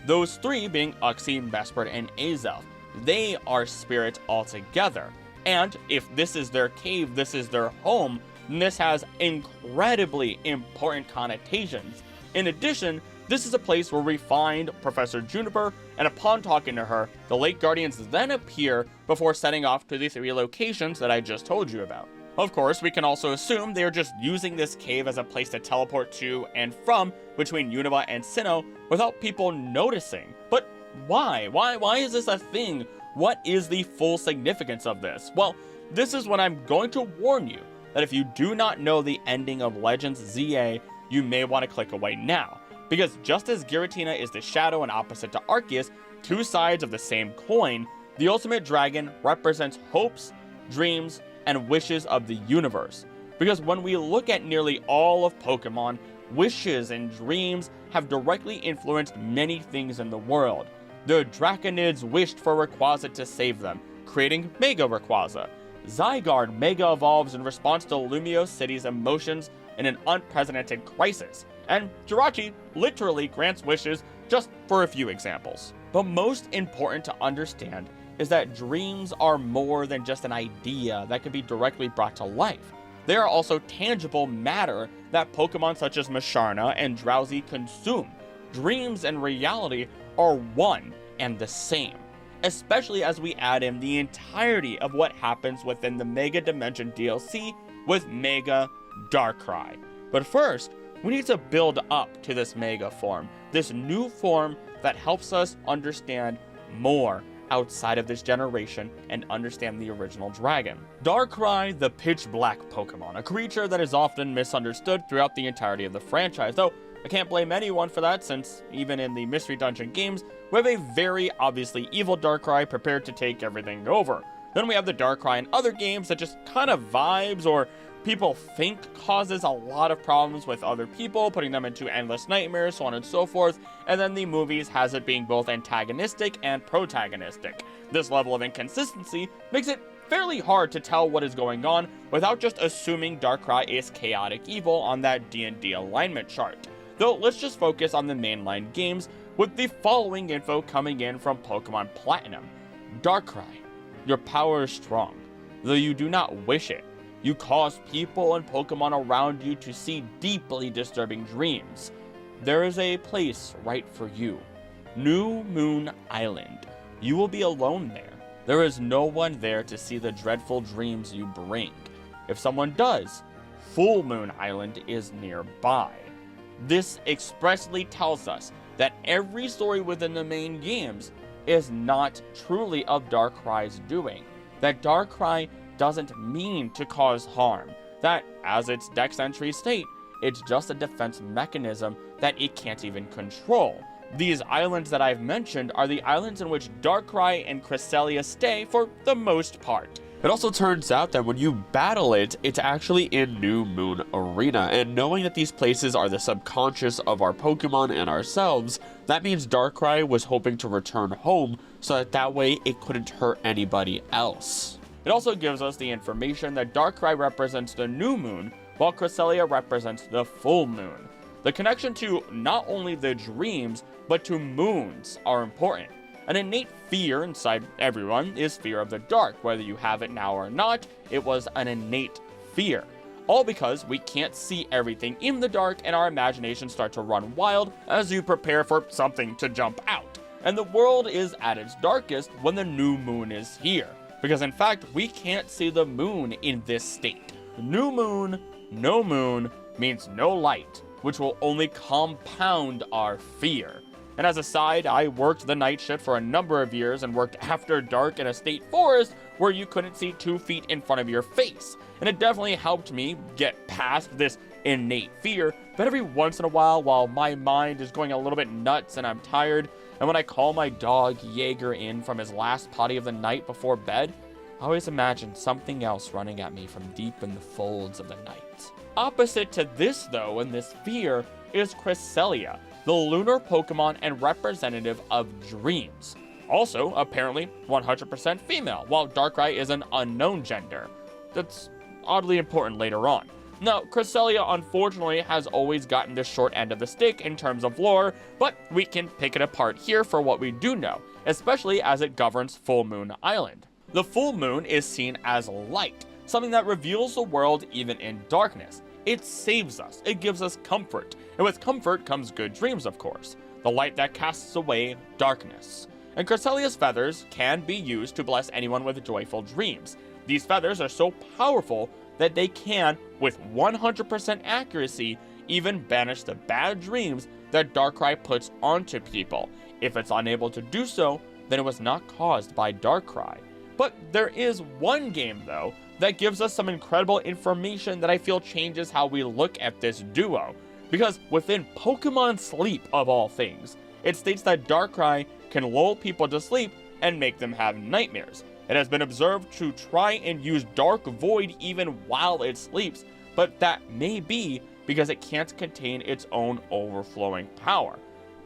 Those 3 being Uxie, Mesprit, and Azelf. They are Spirit altogether. And if this is their cave, this is their home, then this has incredibly important connotations. In addition, this is a place where we find Professor Juniper, and upon talking to her, the Lake Guardians then appear before setting off to the 3 locations that I just told you about. Of course, we can also assume they are just using this cave as a place to teleport to and from between Unova and Sinnoh without people noticing. But why? Why is this a thing? What is the full significance of this? Well, this is when I'm going to warn you that if you do not know the ending of Legends ZA, you may want to click away now. Because just as Giratina is the shadow and opposite to Arceus, 2 sides of the same coin, the Ultimate Dragon represents hopes, dreams, and wishes of the universe. Because when we look at nearly all of Pokemon, wishes and dreams have directly influenced many things in the world. The Draconids wished for Rayquaza to save them, creating Mega Rayquaza. Zygarde Mega evolves in response to Lumiose City's emotions in an unprecedented crisis. And Jirachi literally grants wishes, just for a few examples. But most important to understand is that dreams are more than just an idea that can be directly brought to life. They are also tangible matter that Pokemon such as Musharna and Drowsy consume. dreams and reality are one and the same, especially as we add in the entirety of what happens within the Mega Dimension DLC with Mega Darkrai. But first, we need to build up to this Mega form, this new form that helps us understand more outside of this generation and understand the original dragon. Darkrai, the pitch black Pokemon, a creature that is often misunderstood throughout the entirety of the franchise, though I can't blame anyone for that, since even in the Mystery Dungeon games, we have a very obviously evil Darkrai prepared to take everything over. Then we have the Darkrai in other games that just kind of vibes, or people think causes a lot of problems with other people, putting them into endless nightmares, so on and so forth, and then the movies has it being both antagonistic and protagonistic. This level of inconsistency makes it fairly hard to tell what is going on without just assuming Darkrai is chaotic evil on that D&D alignment chart. Though let's just focus on the mainline games with the following info coming in from Pokemon Platinum. Darkrai, your power is strong, though you do not wish it. You cause people and Pokemon around you to see deeply disturbing dreams. There is a place right for you. New Moon Island. You will be alone there. There is no one there to see the dreadful dreams you bring. If someone does, Full Moon Island is nearby. This expressly tells us that every story within the main games is not truly of Darkrai's doing. That Darkrai doesn't mean to cause harm, that as its Dex entry state, it's just a defense mechanism that it can't even control. These islands that I've mentioned are the islands in which Darkrai and Cresselia stay for the most part. It also turns out that when you battle it, it's actually in New Moon Arena, and knowing that these places are the subconscious of our Pokemon and ourselves, that means Darkrai was hoping to return home so that way it couldn't hurt anybody else. It also gives us the information that Darkrai represents the new moon, while Cresselia represents the full moon. The connection to not only the dreams, but to moons are important. An innate fear inside everyone is fear of the dark. Whether you have it now or not, it was an innate fear. All because we can't see everything in the dark and our imaginations start to run wild as you prepare for something to jump out. And the world is at its darkest when the new moon is here. Because in fact, we can't see the moon in this state. New moon, no moon means no light, which will only compound our fear. And as a side, I worked the night shift for a number of years and worked after dark in a state forest where you couldn't see 2 feet in front of your face. And it definitely helped me get past this innate fear, but every once in a while my mind is going a little bit nuts and I'm tired, and when I call my dog Jaeger in from his last potty of the night before bed, I always imagine something else running at me from deep in the folds of the night. Opposite to this though, and this fear, is Cresselia, the lunar Pokemon and representative of dreams. Also, apparently 100% female, while Darkrai is an unknown gender. That's oddly important later on. Now, Cresselia unfortunately has always gotten the short end of the stick in terms of lore, but we can pick it apart here for what we do know, especially as it governs Full Moon Island. The full moon is seen as light, something that reveals the world even in darkness. It saves us, it gives us comfort, and with comfort comes good dreams, of course. The light that casts away darkness. And Cresselia's feathers can be used to bless anyone with joyful dreams. These feathers are so powerful that they can, with 100% accuracy, even banish the bad dreams that Darkrai puts onto people. If it's unable to do so, then it was not caused by Darkrai. But there is one game, though, that gives us some incredible information that I feel changes how we look at this duo. Because within Pokemon Sleep, of all things, it states that Darkrai can lull people to sleep and make them have nightmares. It has been observed to try and use Dark Void even while it sleeps, but that may be because it can't contain its own overflowing power.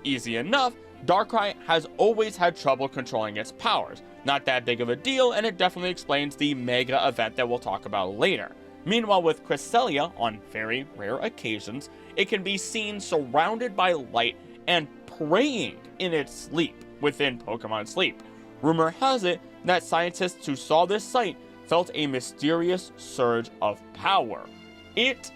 Easy enough, Darkrai has always had trouble controlling its powers. Not that big of a deal, and it definitely explains the mega event that we'll talk about later. Meanwhile, with Cresselia, on very rare occasions, it can be seen surrounded by light and praying in its sleep within Pokemon Sleep. Rumor has it that scientists who saw this sight felt a mysterious surge of power. It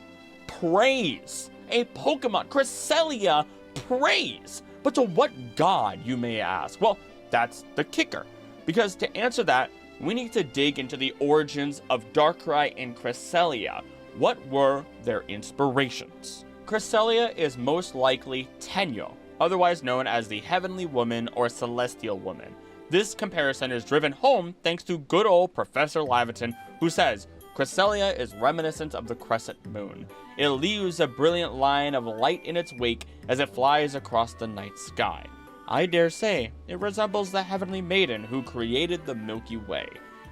prays. A Pokemon, Cresselia, praise. But to what god, you may ask? Well, that's the kicker. Because to answer that, we need to dig into the origins of Darkrai and Cresselia. What were their inspirations? Cresselia is most likely Tennyo, otherwise known as the Heavenly Woman or Celestial Woman. This comparison is driven home thanks to good old Professor Laverton, who says Cresselia is reminiscent of the crescent moon. It leaves a brilliant line of light in its wake as it flies across the night sky. I dare say it resembles the Heavenly Maiden who created the Milky Way.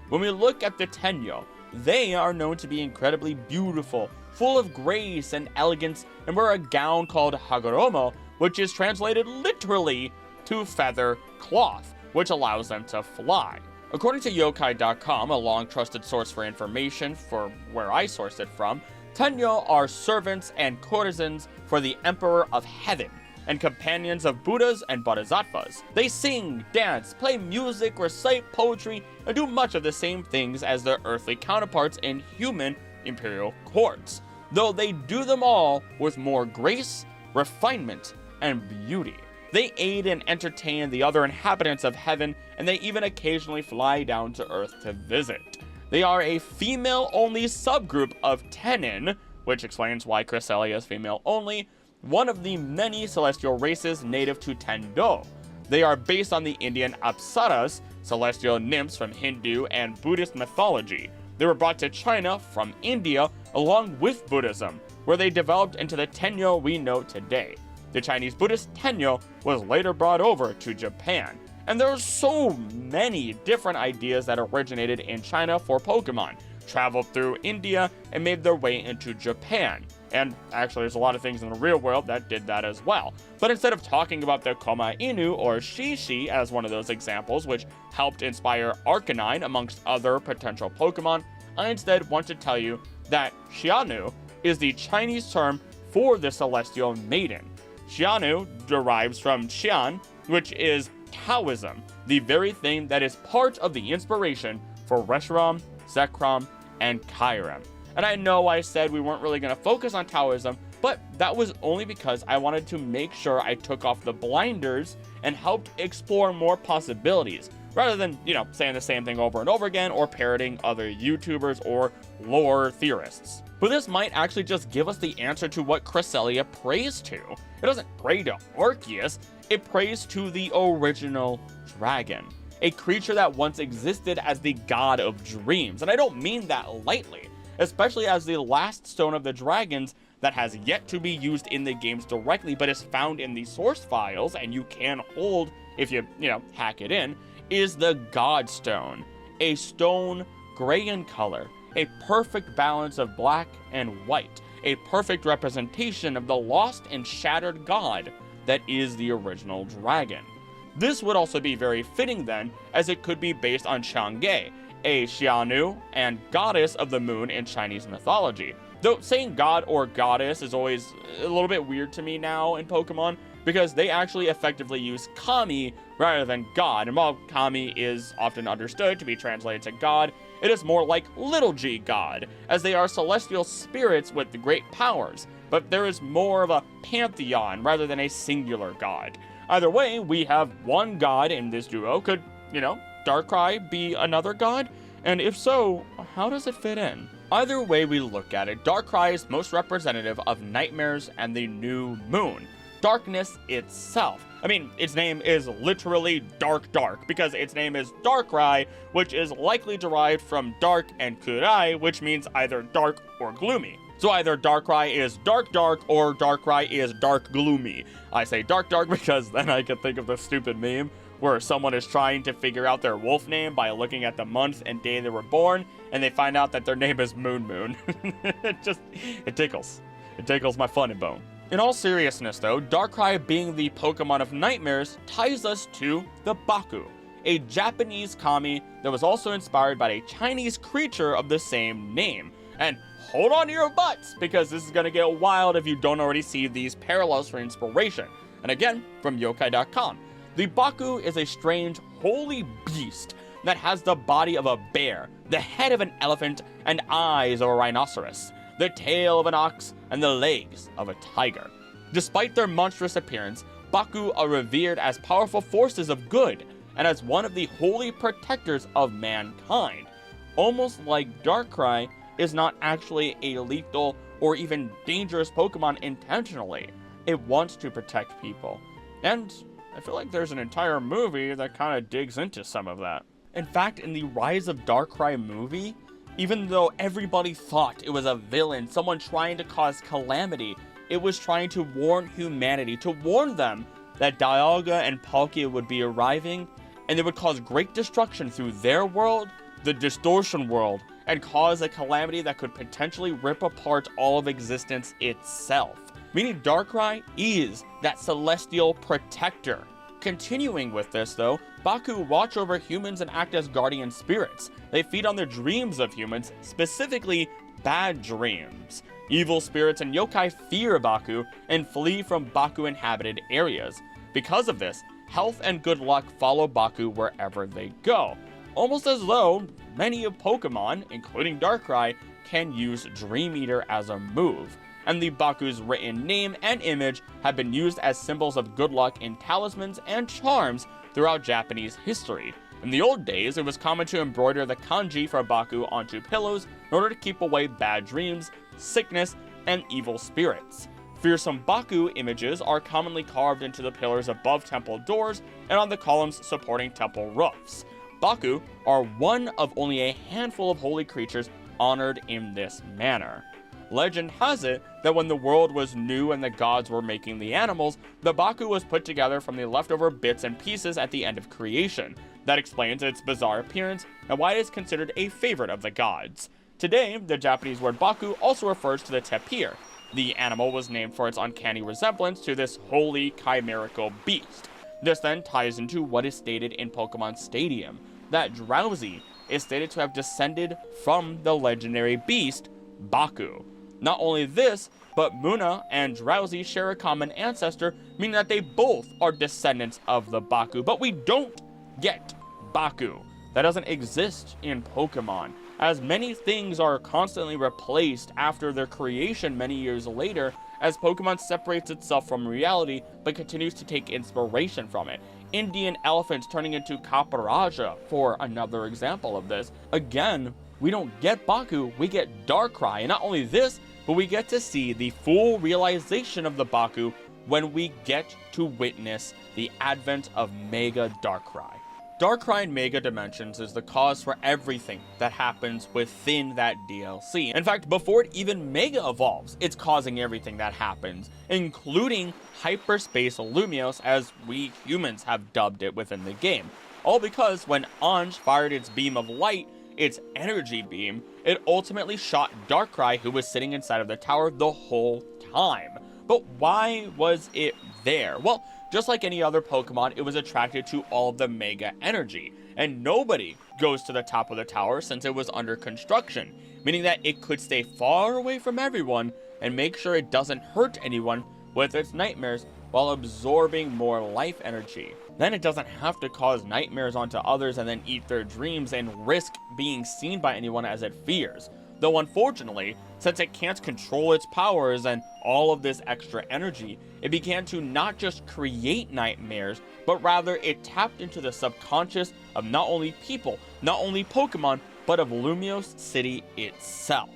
When we look at the Tennyo, they are known to be incredibly beautiful, full of grace and elegance, and wear a gown called hagoromo, which is translated literally to feather cloth, which allows them to fly. According to yokai.com, a long trusted source for information for where I sourced it from, Tennyo are servants and courtesans for the Emperor of Heaven, and companions of Buddhas and Bodhisattvas. They sing, dance, play music, recite poetry, and do much of the same things as their earthly counterparts in human imperial courts, though they do them all with more grace, refinement, and beauty. They aid and entertain the other inhabitants of heaven, and they even occasionally fly down to earth to visit. They are a female-only subgroup of Tennin, which explains why Cresselia is female-only, one of the many celestial races native to Tendo. They are based on the Indian Apsaras, celestial nymphs from Hindu and Buddhist mythology. They were brought to China from India along with Buddhism, where they developed into the Tennyo we know today. The Chinese Buddhist Tennyo was later brought over to Japan. And there are so many different ideas that originated in China for Pokemon, traveled through India, and made their way into Japan. And actually, there's a lot of things in the real world that did that as well. But instead of talking about the Koma Inu or Shishi as one of those examples, which helped inspire Arcanine amongst other potential Pokemon, I instead want to tell you that Xianu is the Chinese term for the Celestial Maiden. Xianu derives from Xian, which is Taoism, the very thing that is part of the inspiration for Reshiram, Zekrom, and Kyurem. And I know I said we weren't really going to focus on Taoism, but that was only because I wanted to make sure I took off the blinders and helped explore more possibilities, rather than, saying the same thing over and over again or parroting other YouTubers or lore theorists. But this might actually just give us the answer to what Cresselia prays to. It doesn't pray to Arceus, it prays to the original dragon, a creature that once existed as the god of dreams. And I don't mean that lightly, especially as the last stone of the dragons that has yet to be used in the games directly, but is found in the source files, and you can hold if you, hack it in, is the God Stone, a stone gray in color, a perfect balance of black and white, a perfect representation of the lost and shattered god that is the original dragon. This would also be very fitting then, as it could be based on Chang'e, a Xianu and goddess of the moon in Chinese mythology. Though saying god or goddess is always a little bit weird to me now in Pokemon, because they actually effectively use kami rather than god, and while kami is often understood to be translated to god, it is more like little g god, as they are celestial spirits with great powers, but there is more of a pantheon rather than a singular god. Either way, we have one god in this duo. Could, Darkrai be another god? And if so, how does it fit in? Either way we look at it, Darkrai is most representative of nightmares and the new moon. Darkness itself. I mean, its name is literally dark, because its name is Darkrai, which is likely derived from dark and kurai, which means either dark or gloomy. So either Darkrai is dark, or Darkrai is dark gloomy. I say dark because then I can think of the stupid meme where someone is trying to figure out their wolf name by looking at the month and day they were born, and they find out that their name is Moon. It tickles. It tickles my funny bone. In all seriousness though, Darkrai being the Pokemon of nightmares ties us to the Baku, a Japanese kami that was also inspired by a Chinese creature of the same name. And hold on to your butts, because this is going to get wild if you don't already see these parallels for inspiration. And again, from yokai.com. The Baku is a strange, holy beast that has the body of a bear, the head of an elephant, and eyes of a rhinoceros, the tail of an ox, and the legs of a tiger. Despite their monstrous appearance, Baku are revered as powerful forces of good, and as one of the holy protectors of mankind. Almost like Darkrai is not actually a lethal or even dangerous Pokemon intentionally. It wants to protect people. And I feel like there's an entire movie that kind of digs into some of that. In fact, in the Rise of Darkrai movie, even though everybody thought it was a villain, someone trying to cause calamity, it was trying to warn humanity, to warn them that Dialga and Palkia would be arriving, and they would cause great destruction through their world, the Distortion world, and cause a calamity that could potentially rip apart all of existence itself. Meaning Darkrai is that celestial protector. Continuing with this though, Baku watch over humans and act as guardian spirits. They feed on the dreams of humans, specifically bad dreams. Evil spirits and yokai fear Baku and flee from Baku inhabited areas. Because of this, health and good luck follow Baku wherever they go. Almost as though many of Pokemon, including Darkrai, can use Dream Eater as a move. And the Baku's written name and image have been used as symbols of good luck in talismans and charms throughout Japanese history. In the old days, it was common to embroider the kanji for Baku onto pillows in order to keep away bad dreams, sickness, and evil spirits. Fearsome Baku images are commonly carved into the pillars above temple doors and on the columns supporting temple roofs. Baku are one of only a handful of holy creatures honored in this manner. Legend has it that when the world was new and the gods were making the animals, the Baku was put together from the leftover bits and pieces at the end of creation. That explains its bizarre appearance and why it is considered a favorite of the gods. Today, the Japanese word Baku also refers to the tapir. The animal was named for its uncanny resemblance to this holy chimerical beast. This then ties into what is stated in Pokemon Stadium, that Drowsy is stated to have descended from the legendary beast, Baku. Not only this, but Munna and Drowsy share a common ancestor, meaning that they both are descendants of the Baku, but we don't get Baku. That doesn't exist in Pokemon, as many things are constantly replaced after their creation many years later, as Pokemon separates itself from reality, but continues to take inspiration from it. Indian elephants turning into Caparaja, for another example of this. Again, we don't get Baku, we get Darkrai, and not only this, but we get to see the full realization of the Baku when we get to witness the advent of Mega Darkrai. Darkrai in Mega Dimensions is the cause for everything that happens within that DLC. In fact, before it even Mega evolves, it's causing everything that happens, including Hyperspace Lumiose, as we humans have dubbed it within the game. All because when Anj fired its beam of light, its energy beam, it ultimately shot Darkrai, who was sitting inside of the tower the whole time. But why was it there? Well, just like any other Pokemon, it was attracted to all of the Mega energy, and nobody goes to the top of the tower since it was under construction, meaning that it could stay far away from everyone and make sure it doesn't hurt anyone with its nightmares while absorbing more life energy. Then it doesn't have to cause nightmares onto others and then eat their dreams and risk being seen by anyone as it fears. Though unfortunately, since it can't control its powers and all of this extra energy, it began to not just create nightmares, but rather it tapped into the subconscious of not only people, not only Pokemon, but of Lumiose City itself.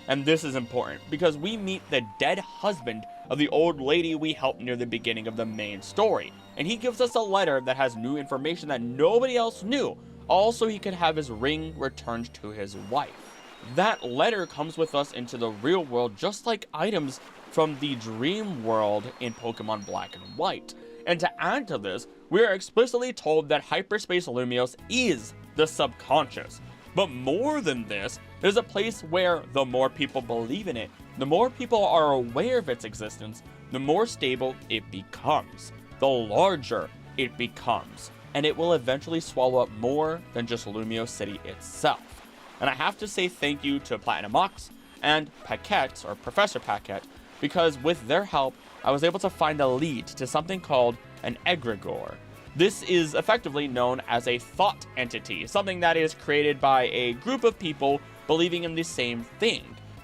And this is important because we meet the dead husband of the old lady we helped near the beginning of the main story, and he gives us a letter that has new information that nobody else knew, also he could have his ring returned to his wife. That letter comes with us into the real world, just like items from the dream world in Pokemon Black and White. And to add to this, we are explicitly told that Hyperspace Lumiose is the subconscious. But more than this, there's a place where the more people believe in it, the more people are aware of its existence, the more stable it becomes, the larger it becomes, and it will eventually swallow up more than just Lumiose City itself. And I have to say thank you to Platinum Ox and Paquette, or Professor Paquette, because with their help, I was able to find a lead to something called an egregore. This is effectively known as a thought entity, something that is created by a group of people believing in the same thing.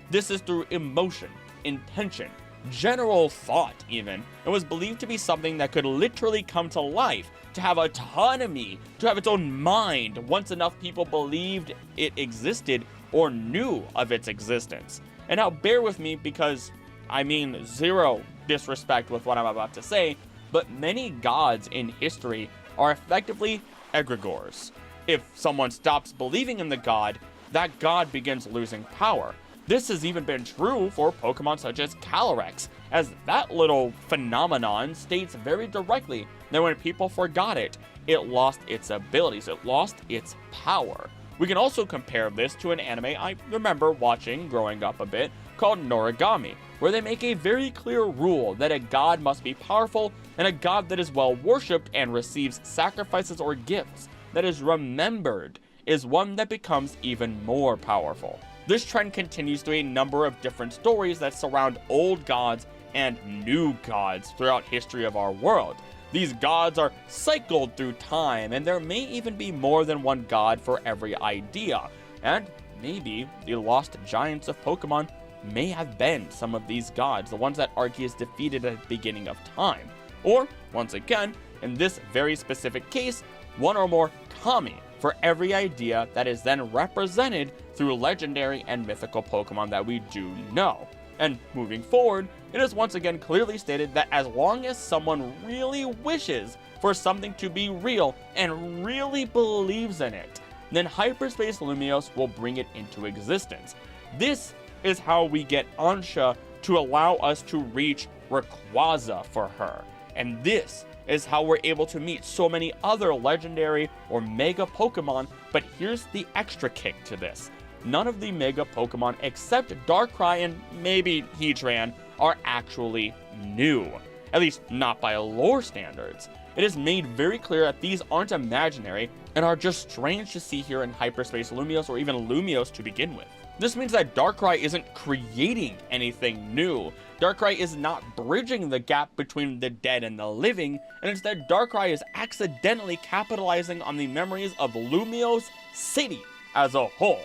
This is through emotion, intention, general thought even. It was believed to be something that could literally come to life, to have autonomy, to have its own mind once enough people believed it existed or knew of its existence. And now bear with me because I mean zero disrespect with what I'm about to say, but many gods in history are effectively egregores. If someone stops believing in the god, that god begins losing power. This has even been true for Pokemon such as Calyrex, as that little phenomenon states very directly that when people forgot it, it lost its abilities, it lost its power. We can also compare this to an anime I remember watching growing up a bit called Noragami, where they make a very clear rule that a god must be powerful, and a god that is well worshipped and receives sacrifices or gifts that is remembered is one that becomes even more powerful. This trend continues through a number of different stories that surround old gods and new gods throughout history of our world. These gods are cycled through time, and there may even be more than one god for every idea. And maybe the lost giants of Pokemon may have been some of these gods, the ones that Arceus defeated at the beginning of time. Or, once again, in this very specific case, one or more kami for every idea that is then represented through legendary and mythical Pokemon that we do know. And moving forward, it is once again clearly stated that as long as someone really wishes for something to be real and really believes in it, then Hyperspace Lumiose will bring it into existence. This is how we get Ansha to allow us to reach Rayquaza for her. And this is how we're able to meet so many other legendary or mega Pokemon, but here's the extra kick to this. None of the mega Pokemon except Darkrai and maybe Heatran are actually new. At least not by lore standards. It is made very clear that these aren't imaginary and are just strange to see here in Hyperspace Lumiose or even Lumiose to begin with. This means that Darkrai isn't creating anything new. Darkrai is not bridging the gap between the dead and the living, and instead Darkrai is accidentally capitalizing on the memories of Lumiose City as a whole.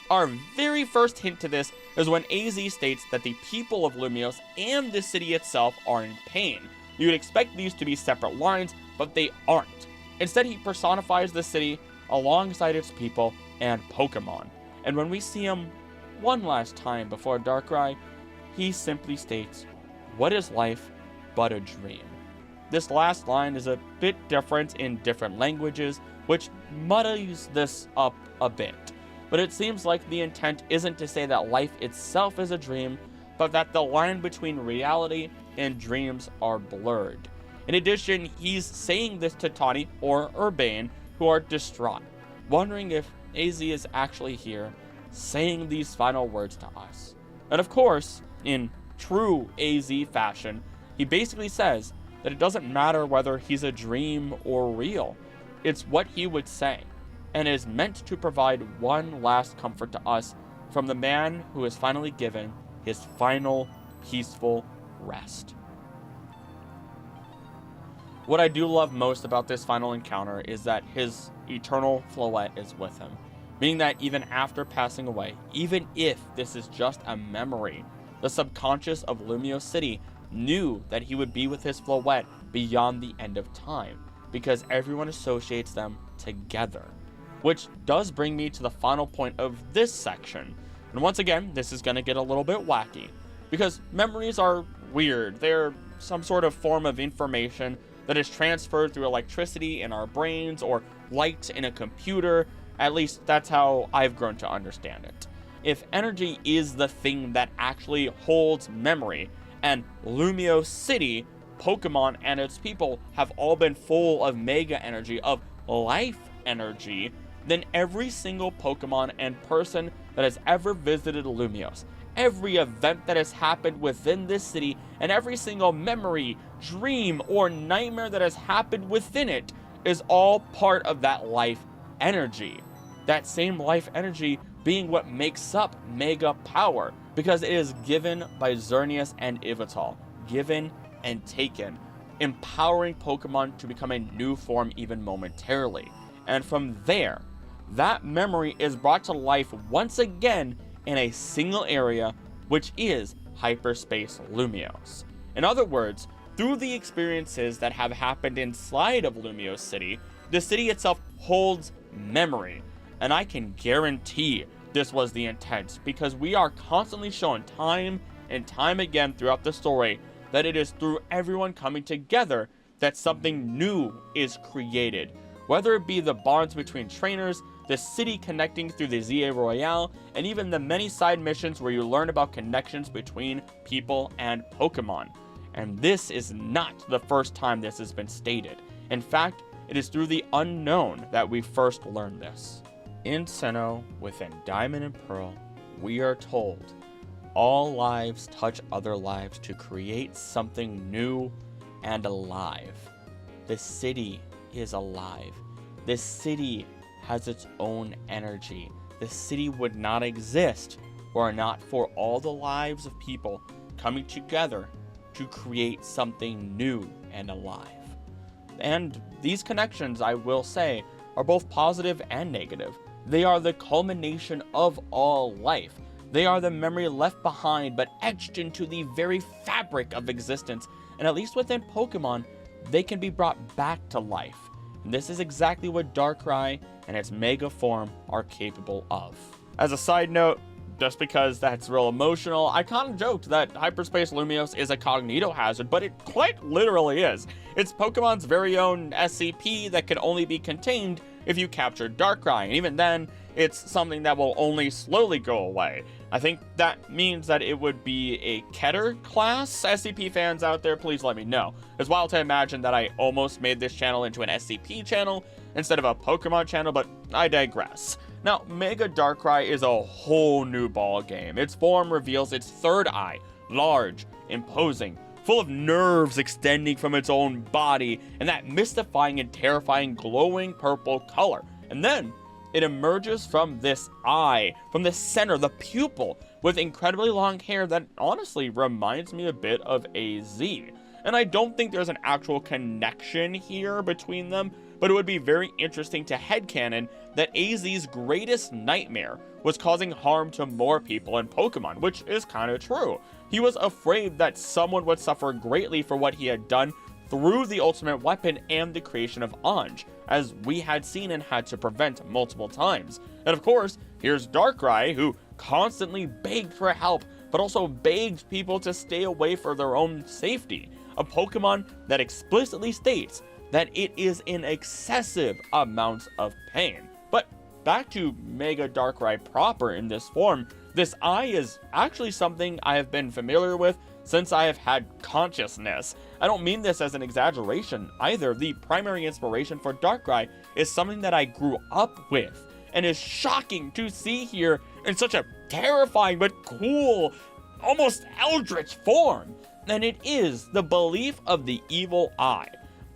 Our very first hint to this is when AZ states that the people of Lumiose and the city itself are in pain. You would expect these to be separate lines, but they aren't. Instead, he personifies the city alongside its people and Pokemon. And when we see him one last time before Darkrai, he simply states, "What is life but a dream?" This last line is a bit different in different languages, which muddies this up a bit. But it seems like the intent isn't to say that life itself is a dream, but that the line between reality and dreams are blurred. In addition, he's saying this to Tawny or Urbane, who are distraught, wondering if AZ is actually here, saying these final words to us. And of course, in true AZ fashion, he basically says that it doesn't matter whether he's a dream or real. It's what he would say, and is meant to provide one last comfort to us from the man who is finally given his final peaceful rest. What I do love most about this final encounter is that his eternal Floette is with him, meaning that even after passing away, even if this is just a memory, the subconscious of Lumiose City knew that he would be with his Floette beyond the end of time, because everyone associates them together. Which does bring me to the final point of this section. And once again, this is going to get a little bit wacky, because memories are weird. They're some sort of form of information that is transferred through electricity in our brains or light in a computer. At least that's how I've grown to understand it. If energy is the thing that actually holds memory, and Lumiose City, Pokemon, and its people have all been full of mega energy, of life energy, then every single Pokemon and person that has ever visited Lumiose, every event that has happened within this city, and every single memory, dream, or nightmare that has happened within it is all part of that life energy. That same life energy being what makes up Mega Power, because it is given by Xerneas and Yveltal, given and taken, empowering Pokemon to become a new form even momentarily. And from there, that memory is brought to life once again in a single area, which is Hyperspace Lumiose. In other words, through the experiences that have happened inside of Lumiose City, the city itself holds memory. And I can guarantee this was the intent, because we are constantly shown time and time again throughout the story that it is through everyone coming together that something new is created. Whether it be the bonds between trainers, the city connecting through the ZA Royale, and even the many side missions where you learn about connections between people and Pokemon. And this is not the first time this has been stated. In fact, it is through the unknown that we first learned this. In Sinnoh, within Diamond and Pearl, we are told all lives touch other lives to create something new and alive. The city is alive. The city has its own energy. The city would not exist were it not for all the lives of people coming together to create something new and alive. And these connections, I will say, are both positive and negative. They are the culmination of all life. They are the memory left behind but etched into the very fabric of existence. And at least within Pokemon, they can be brought back to life. And this is exactly what Darkrai and its Mega form are capable of. As a side note, just because that's real emotional, I kind of joked that Hyperspace Lumiose is a cognito hazard, but it quite literally is. It's Pokemon's very own SCP that can only be contained if you capture Darkrai, and even then, it's something that will only slowly go away. I think that means that it would be a Keter class. SCP fans out there, please let me know. It's wild to imagine that I almost made this channel into an SCP channel instead of a Pokemon channel, but I digress. Now, Mega Darkrai is a whole new ball game. Its form reveals its third eye, large, imposing, full of nerves extending from its own body, and that mystifying and terrifying glowing purple color. And then, it emerges from this eye, from the center, the pupil, with incredibly long hair that honestly reminds me a bit of AZ. And I don't think there's an actual connection here between them, but it would be very interesting to headcanon that AZ's greatest nightmare was causing harm to more people in Pokemon, which is kind of true. He was afraid that someone would suffer greatly for what he had done through the ultimate weapon and the creation of Anj, as we had seen and had to prevent multiple times. And of course, here's Darkrai, who constantly begged for help, but also begged people to stay away for their own safety. A Pokemon that explicitly states that it is in excessive amounts of pain. But back to Mega Darkrai proper in this form, this eye is actually something I have been familiar with since I have had consciousness. I don't mean this as an exaggeration either. The primary inspiration for Darkrai is something that I grew up with, and is shocking to see here in such a terrifying but cool, almost eldritch form. And it is the belief of the evil eye.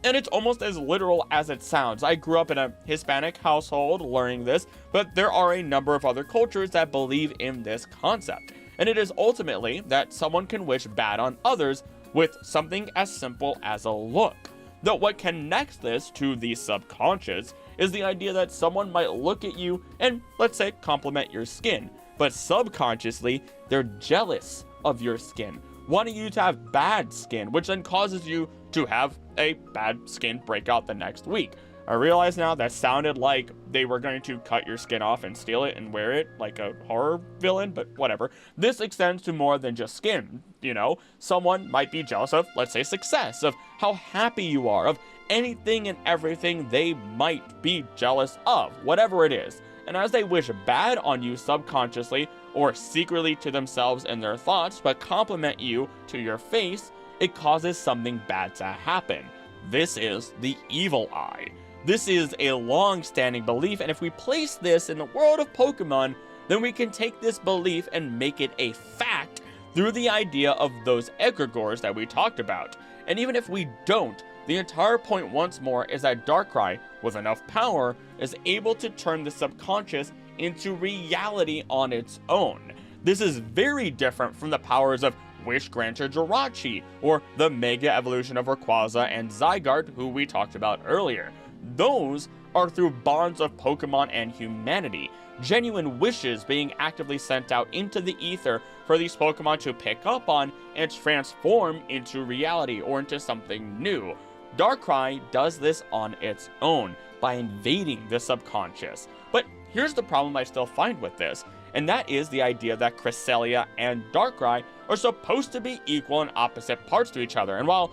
And it's almost as literal as it sounds. I grew up in a Hispanic household learning this, but there are a number of other cultures that believe in this concept. And it is ultimately that someone can wish bad on others with something as simple as a look. Though what connects this to the subconscious is the idea that someone might look at you and, let's say, compliment your skin, but subconsciously, they're jealous of your skin, wanting you to have bad skin, which then causes you to have a bad skin breakout the next week. I realize now that sounded like they were going to cut your skin off and steal it and wear it like a horror villain, but whatever. This extends to more than just skin, you know? Someone might be jealous of, let's say, success, of how happy you are, of anything and everything they might be jealous of, whatever it is. And as they wish bad on you subconsciously or secretly to themselves in their thoughts, but compliment you to your face, it causes something bad to happen. This is the evil eye. This is a long-standing belief, and if we place this in the world of Pokemon, then we can take this belief and make it a fact through the idea of those egregores that we talked about. And even if we don't, the entire point once more is that Darkrai, with enough power, is able to turn the subconscious into reality on its own. This is very different from the powers of Wish Granter Jirachi, or the Mega Evolution of Rayquaza and Zygarde, who we talked about earlier. Those are through bonds of Pokemon and humanity, genuine wishes being actively sent out into the ether for these Pokemon to pick up on and transform into reality or into something new. Darkrai does this on its own by invading the subconscious. But here's the problem I still find with this, and that is the idea that Cresselia and Darkrai are supposed to be equal and opposite parts to each other. And while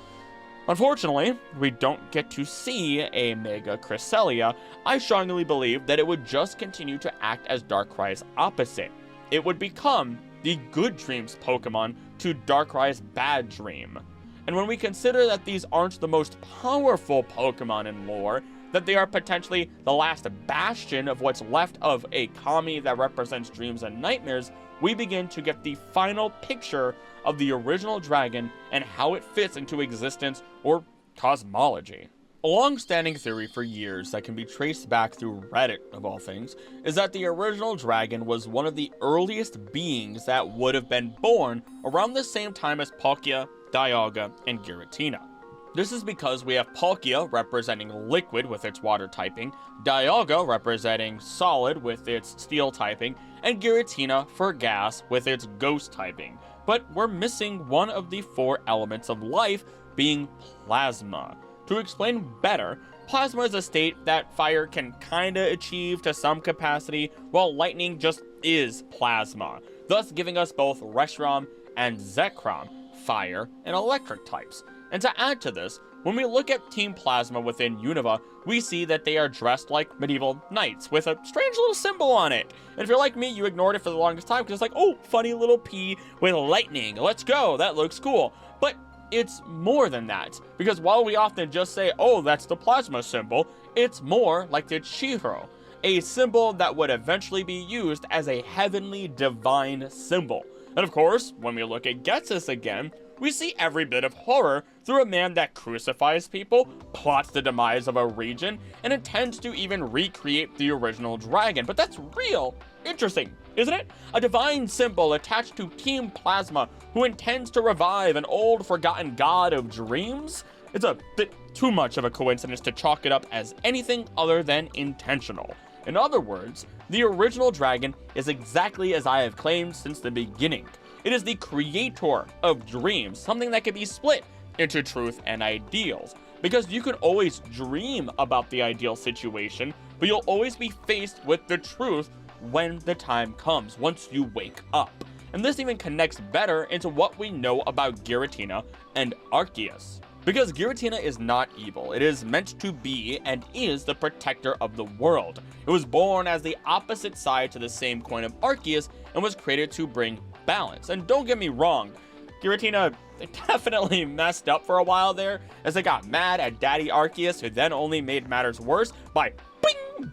unfortunately we don't get to see a Mega Cresselia, I strongly believe that it would just continue to act as Darkrai's opposite. It would become the Good Dreams Pokemon to Darkrai's Bad Dream. And when we consider that these aren't the most powerful Pokemon in lore, that they are potentially the last bastion of what's left of a kami that represents dreams and nightmares, we begin to get the final picture of the original dragon and how it fits into existence or cosmology. A long-standing theory for years that can be traced back through Reddit, of all things, is that the original dragon was one of the earliest beings that would have been born around the same time as Palkia, Dialga, and Giratina. This is because we have Palkia representing liquid with its water typing, Dialga representing solid with its steel typing, and Giratina for gas with its ghost typing. But we're missing one of the 4 elements of life, being plasma. To explain better, plasma is a state that fire can kinda achieve to some capacity, while lightning just is plasma, thus giving us both Reshiram and Zekrom, fire and electric types. And to add to this, when we look at Team Plasma within Unova, we see that they are dressed like medieval knights with a strange little symbol on it. And if you're like me, you ignored it for the longest time because it's like, oh, funny little P with lightning. Let's go, that looks cool. But it's more than that, because while we often just say, oh, that's the Plasma symbol, it's more like the Chihiro, a symbol that would eventually be used as a heavenly divine symbol. And of course, when we look at Ghetsis again, we see every bit of horror through a man that crucifies people, plots the demise of a region, and intends to even recreate the original dragon. But that's real interesting, isn't it? A divine symbol attached to Team Plasma who intends to revive an old forgotten god of dreams? It's a bit too much of a coincidence to chalk it up as anything other than intentional. In other words, the original dragon is exactly as I have claimed since the beginning. It is the creator of dreams, something that can be split into truth and ideals. Because you can always dream about the ideal situation, but you'll always be faced with the truth when the time comes, once you wake up. And this even connects better into what we know about Giratina and Arceus. Because Giratina is not evil, it is meant to be and is the protector of the world. It was born as the opposite side to the same coin of Arceus and was created to bring balance. And don't get me wrong, Giratina definitely messed up for a while there, as they got mad at Daddy Arceus, who then only made matters worse by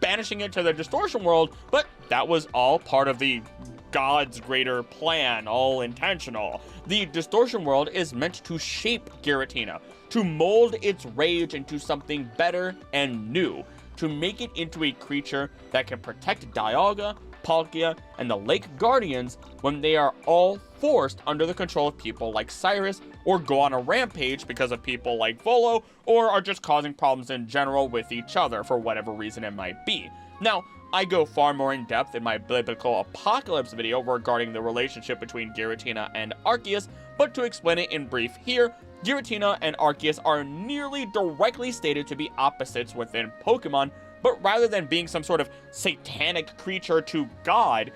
banishing it to the distortion world, but that was all part of the God's greater plan, all intentional. The distortion world is meant to shape Giratina, to mold its rage into something better and new, to make it into a creature that can protect Dialga, Palkia, and the Lake Guardians when they are all forced under the control of people like Cyrus, or go on a rampage because of people like Volo, or are just causing problems in general with each other for whatever reason it might be. Now, I go far more in depth in my Biblical Apocalypse video regarding the relationship between Giratina and Arceus, but to explain it in brief here, Giratina and Arceus are nearly directly stated to be opposites within Pokemon, but rather than being some sort of satanic creature to God,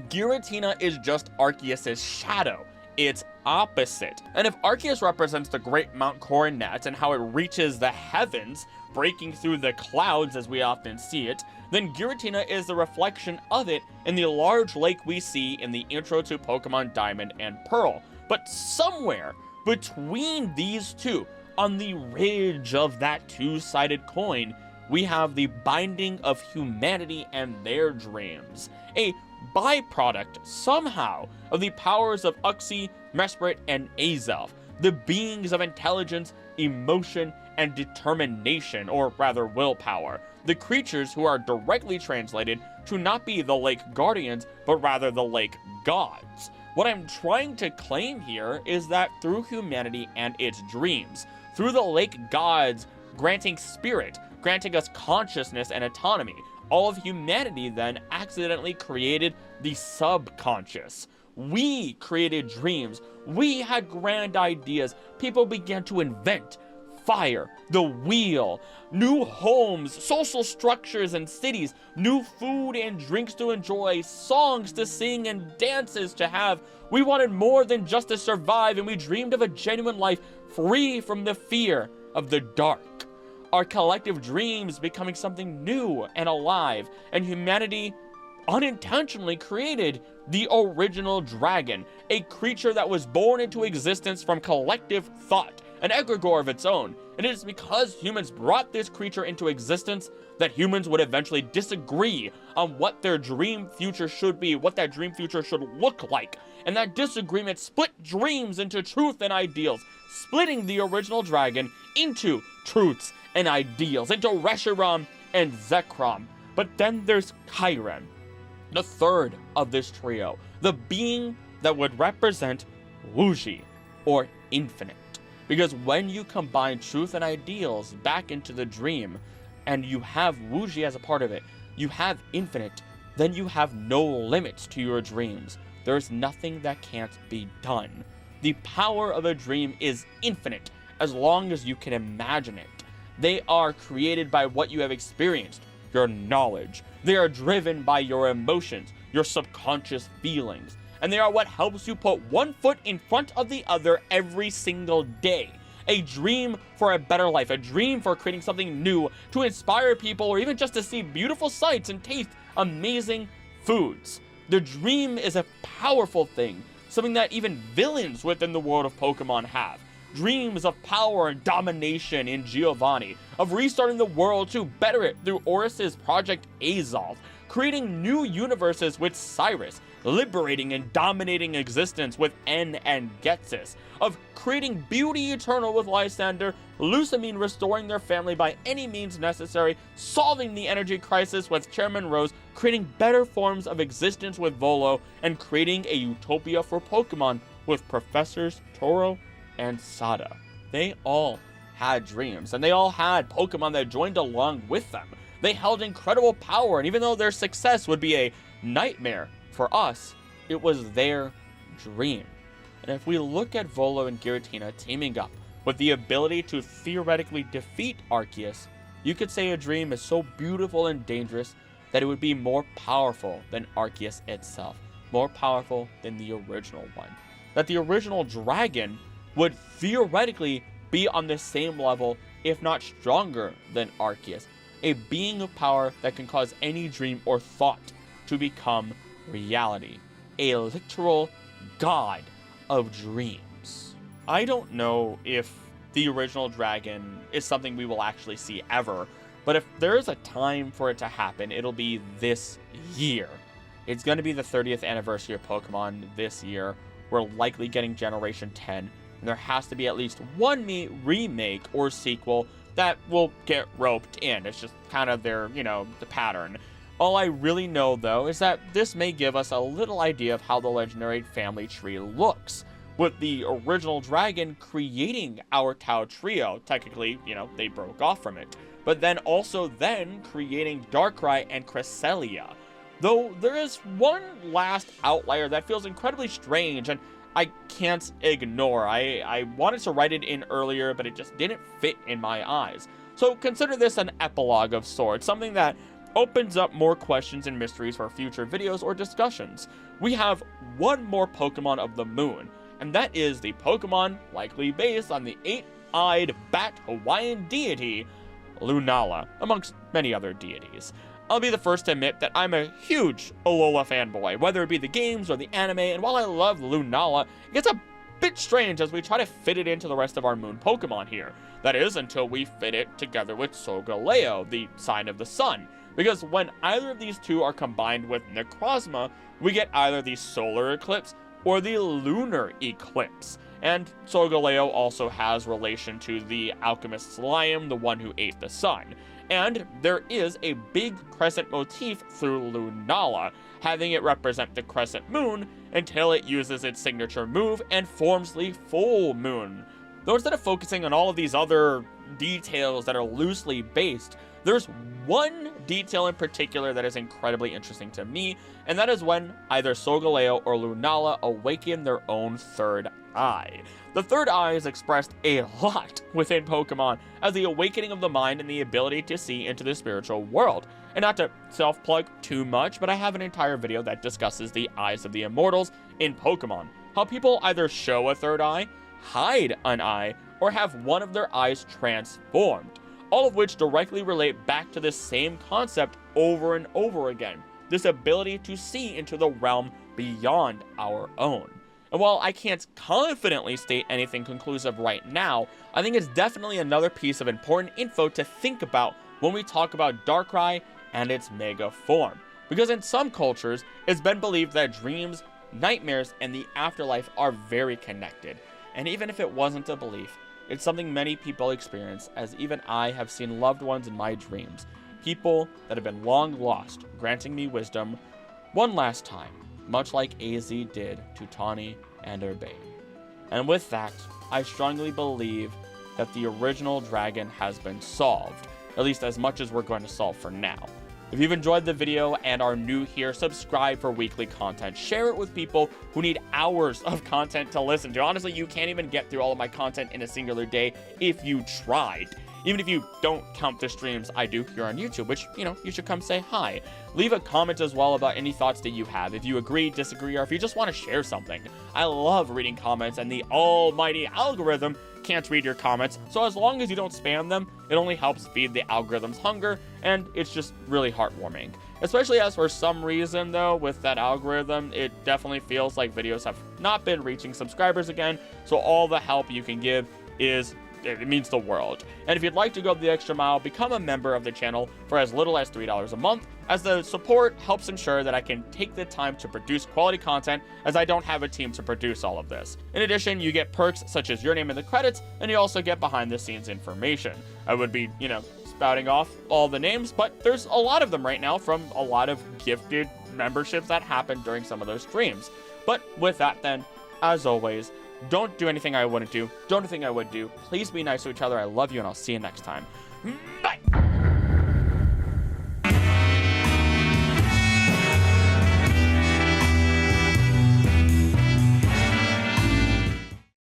Giratina is just Arceus' shadow. It's opposite. And if Arceus represents the great Mount Coronet and how it reaches the heavens, breaking through the clouds as we often see it, then Giratina is the reflection of it in the large lake we see in the intro to Pokemon Diamond and Pearl. But somewhere between these two, on the ridge of that two-sided coin, we have the binding of humanity and their dreams, a byproduct somehow of the powers of Uxie, Mesprit, and Azelf, the beings of intelligence, emotion, and determination, or rather willpower, the creatures who are directly translated to not be the Lake Guardians, but rather the Lake Gods. What I'm trying to claim here is that through humanity and its dreams, through the Lake Gods granting spirit, granting us consciousness and autonomy, all of humanity then accidentally created the subconscious, We created dreams. We had grand ideas. People began to invent fire, the wheel, new homes, social structures and cities, new food and drinks to enjoy, songs to sing and dances to have. We wanted more than just to survive, and we dreamed of a genuine life free from the fear of the dark. Our collective dreams becoming something new and alive, and humanity unintentionally created the original dragon, a creature that was born into existence from collective thought, an egregore of its own. And it is because humans brought this creature into existence that humans would eventually disagree on what their dream future should be, what that dream future should look like. And that disagreement split dreams into truth and ideals, splitting the original dragon into truths and ideals, into Reshiram and Zekrom. But then there's Kyurem, the third of this trio, the being that would represent Wuji, or infinite. Because when you combine truth and ideals back into the dream, and you have Wuji as a part of it, you have infinite, then you have no limits to your dreams. There's nothing that can't be done. The power of a dream is infinite, as long as you can imagine it. They are created by what you have experienced, your knowledge. They are driven by your emotions, your subconscious feelings. And they are what helps you put one foot in front of the other every single day. A dream for a better life, a dream for creating something new, to inspire people, or even just to see beautiful sights and taste amazing foods. The dream is a powerful thing, something that even villains within the world of Pokemon have. Dreams of power and domination in Giovanni, of restarting the world to better it through Oris's Project Azoth, creating new universes with Cyrus, liberating and dominating existence with N and Ghetsis, of creating beauty eternal with Lysander, Lusamine restoring their family by any means necessary, solving the energy crisis with Chairman Rose, creating better forms of existence with Volo, and creating a utopia for Pokemon with Professors Toro and Sada. They all had dreams, and they all had Pokemon that joined along with them. They held incredible power, and even though their success would be a nightmare for us, it was their dream. And if we look at Volo and Giratina teaming up with the ability to theoretically defeat Arceus, you could say a dream is so beautiful and dangerous that it would be more powerful than Arceus itself, more powerful than the original one. That the original dragon would theoretically be on the same level, if not stronger, than Arceus. A being of power that can cause any dream or thought to become reality. A literal god of dreams. I don't know if the original dragon is something we will actually see ever, but if there is a time for it to happen, it'll be this year. It's going to be the 30th anniversary of Pokemon this year. We're likely getting Generation 10, and there has to be at least one remake or sequel that will get roped in. It's just kind of their, the pattern. All I really know, though, is that this may give us a little idea of how the legendary family tree looks, with the original dragon creating our Tau trio. Technically, they broke off from it, but then also creating Darkrai and Cresselia. Though there is one last outlier that feels incredibly strange, and I can't ignore. I wanted to write it in earlier, but it just didn't fit in my eyes. So consider this an epilogue of sorts, something that opens up more questions and mysteries for future videos or discussions. We have one more Pokemon of the moon, and that is the Pokemon likely based on the 8-eyed bat Hawaiian deity, Lunala, amongst many other deities. I'll be the first to admit that I'm a huge Alola fanboy, whether it be the games or the anime, and while I love Lunala, it gets a bit strange as we try to fit it into the rest of our moon Pokemon here. That is, until we fit it together with Solgaleo, the sign of the sun. Because when either of these two are combined with Necrozma, we get either the solar eclipse or the lunar eclipse. And Solgaleo also has relation to the alchemist's lion, the one who ate the sun. And there is a big crescent motif through Lunala, having it represent the crescent moon until it uses its signature move and forms the full moon. Though instead of focusing on all of these other details that are loosely based, There's one detail in particular that is incredibly interesting to me, and that is when either Solgaleo or Lunala awaken their own third eye. The third eye is expressed a lot within Pokemon as the awakening of the mind and the ability to see into the spiritual world. And not to self-plug too much, but I have an entire video that discusses the eyes of the immortals in Pokemon. How people either show a third eye, hide an eye, or have one of their eyes transformed. All of which directly relate back to this same concept over and over again. This ability to see into the realm beyond our own. And while I can't confidently state anything conclusive right now, I think it's definitely another piece of important info to think about when we talk about Darkrai and its mega form. Because in some cultures, it's been believed that dreams, nightmares, and the afterlife are very connected. And even if it wasn't a belief, it's something many people experience, as even I have seen loved ones in my dreams. People that have been long lost, granting me wisdom one last time, much like AZ did to Tawny and Urbane. And with that, I strongly believe that the original dragon has been solved, at least as much as we're going to solve for now. If you've enjoyed the video and are new here, subscribe for weekly content. Share it with people who need hours of content to listen to. Honestly, you can't even get through all of my content in a singular day if you tried. Even if you don't count the streams I do here on YouTube, which, you should come say hi. Leave a comment as well about any thoughts that you have. If you agree, disagree, or if you just want to share something. I love reading comments, and the almighty algorithm can't read your comments, so as long as you don't spam them, it only helps feed the algorithm's hunger, and it's just really heartwarming. Especially as for some reason, though, with that algorithm, it definitely feels like videos have not been reaching subscribers again, so all the help you can give it means the world. And if you'd like to go the extra mile, become a member of the channel for as little as $3 a month, as the support helps ensure that I can take the time to produce quality content, as I don't have a team to produce all of this. In addition, you get perks such as your name in the credits, and you also get behind the scenes information. I would be, spouting off all the names, but there's a lot of them right now from a lot of gifted memberships that happened during some of those streams. But with that then, as always, don't do anything I wouldn't do. Don't do anything I would do. Please be nice to each other. I love you, and I'll see you next time. Bye!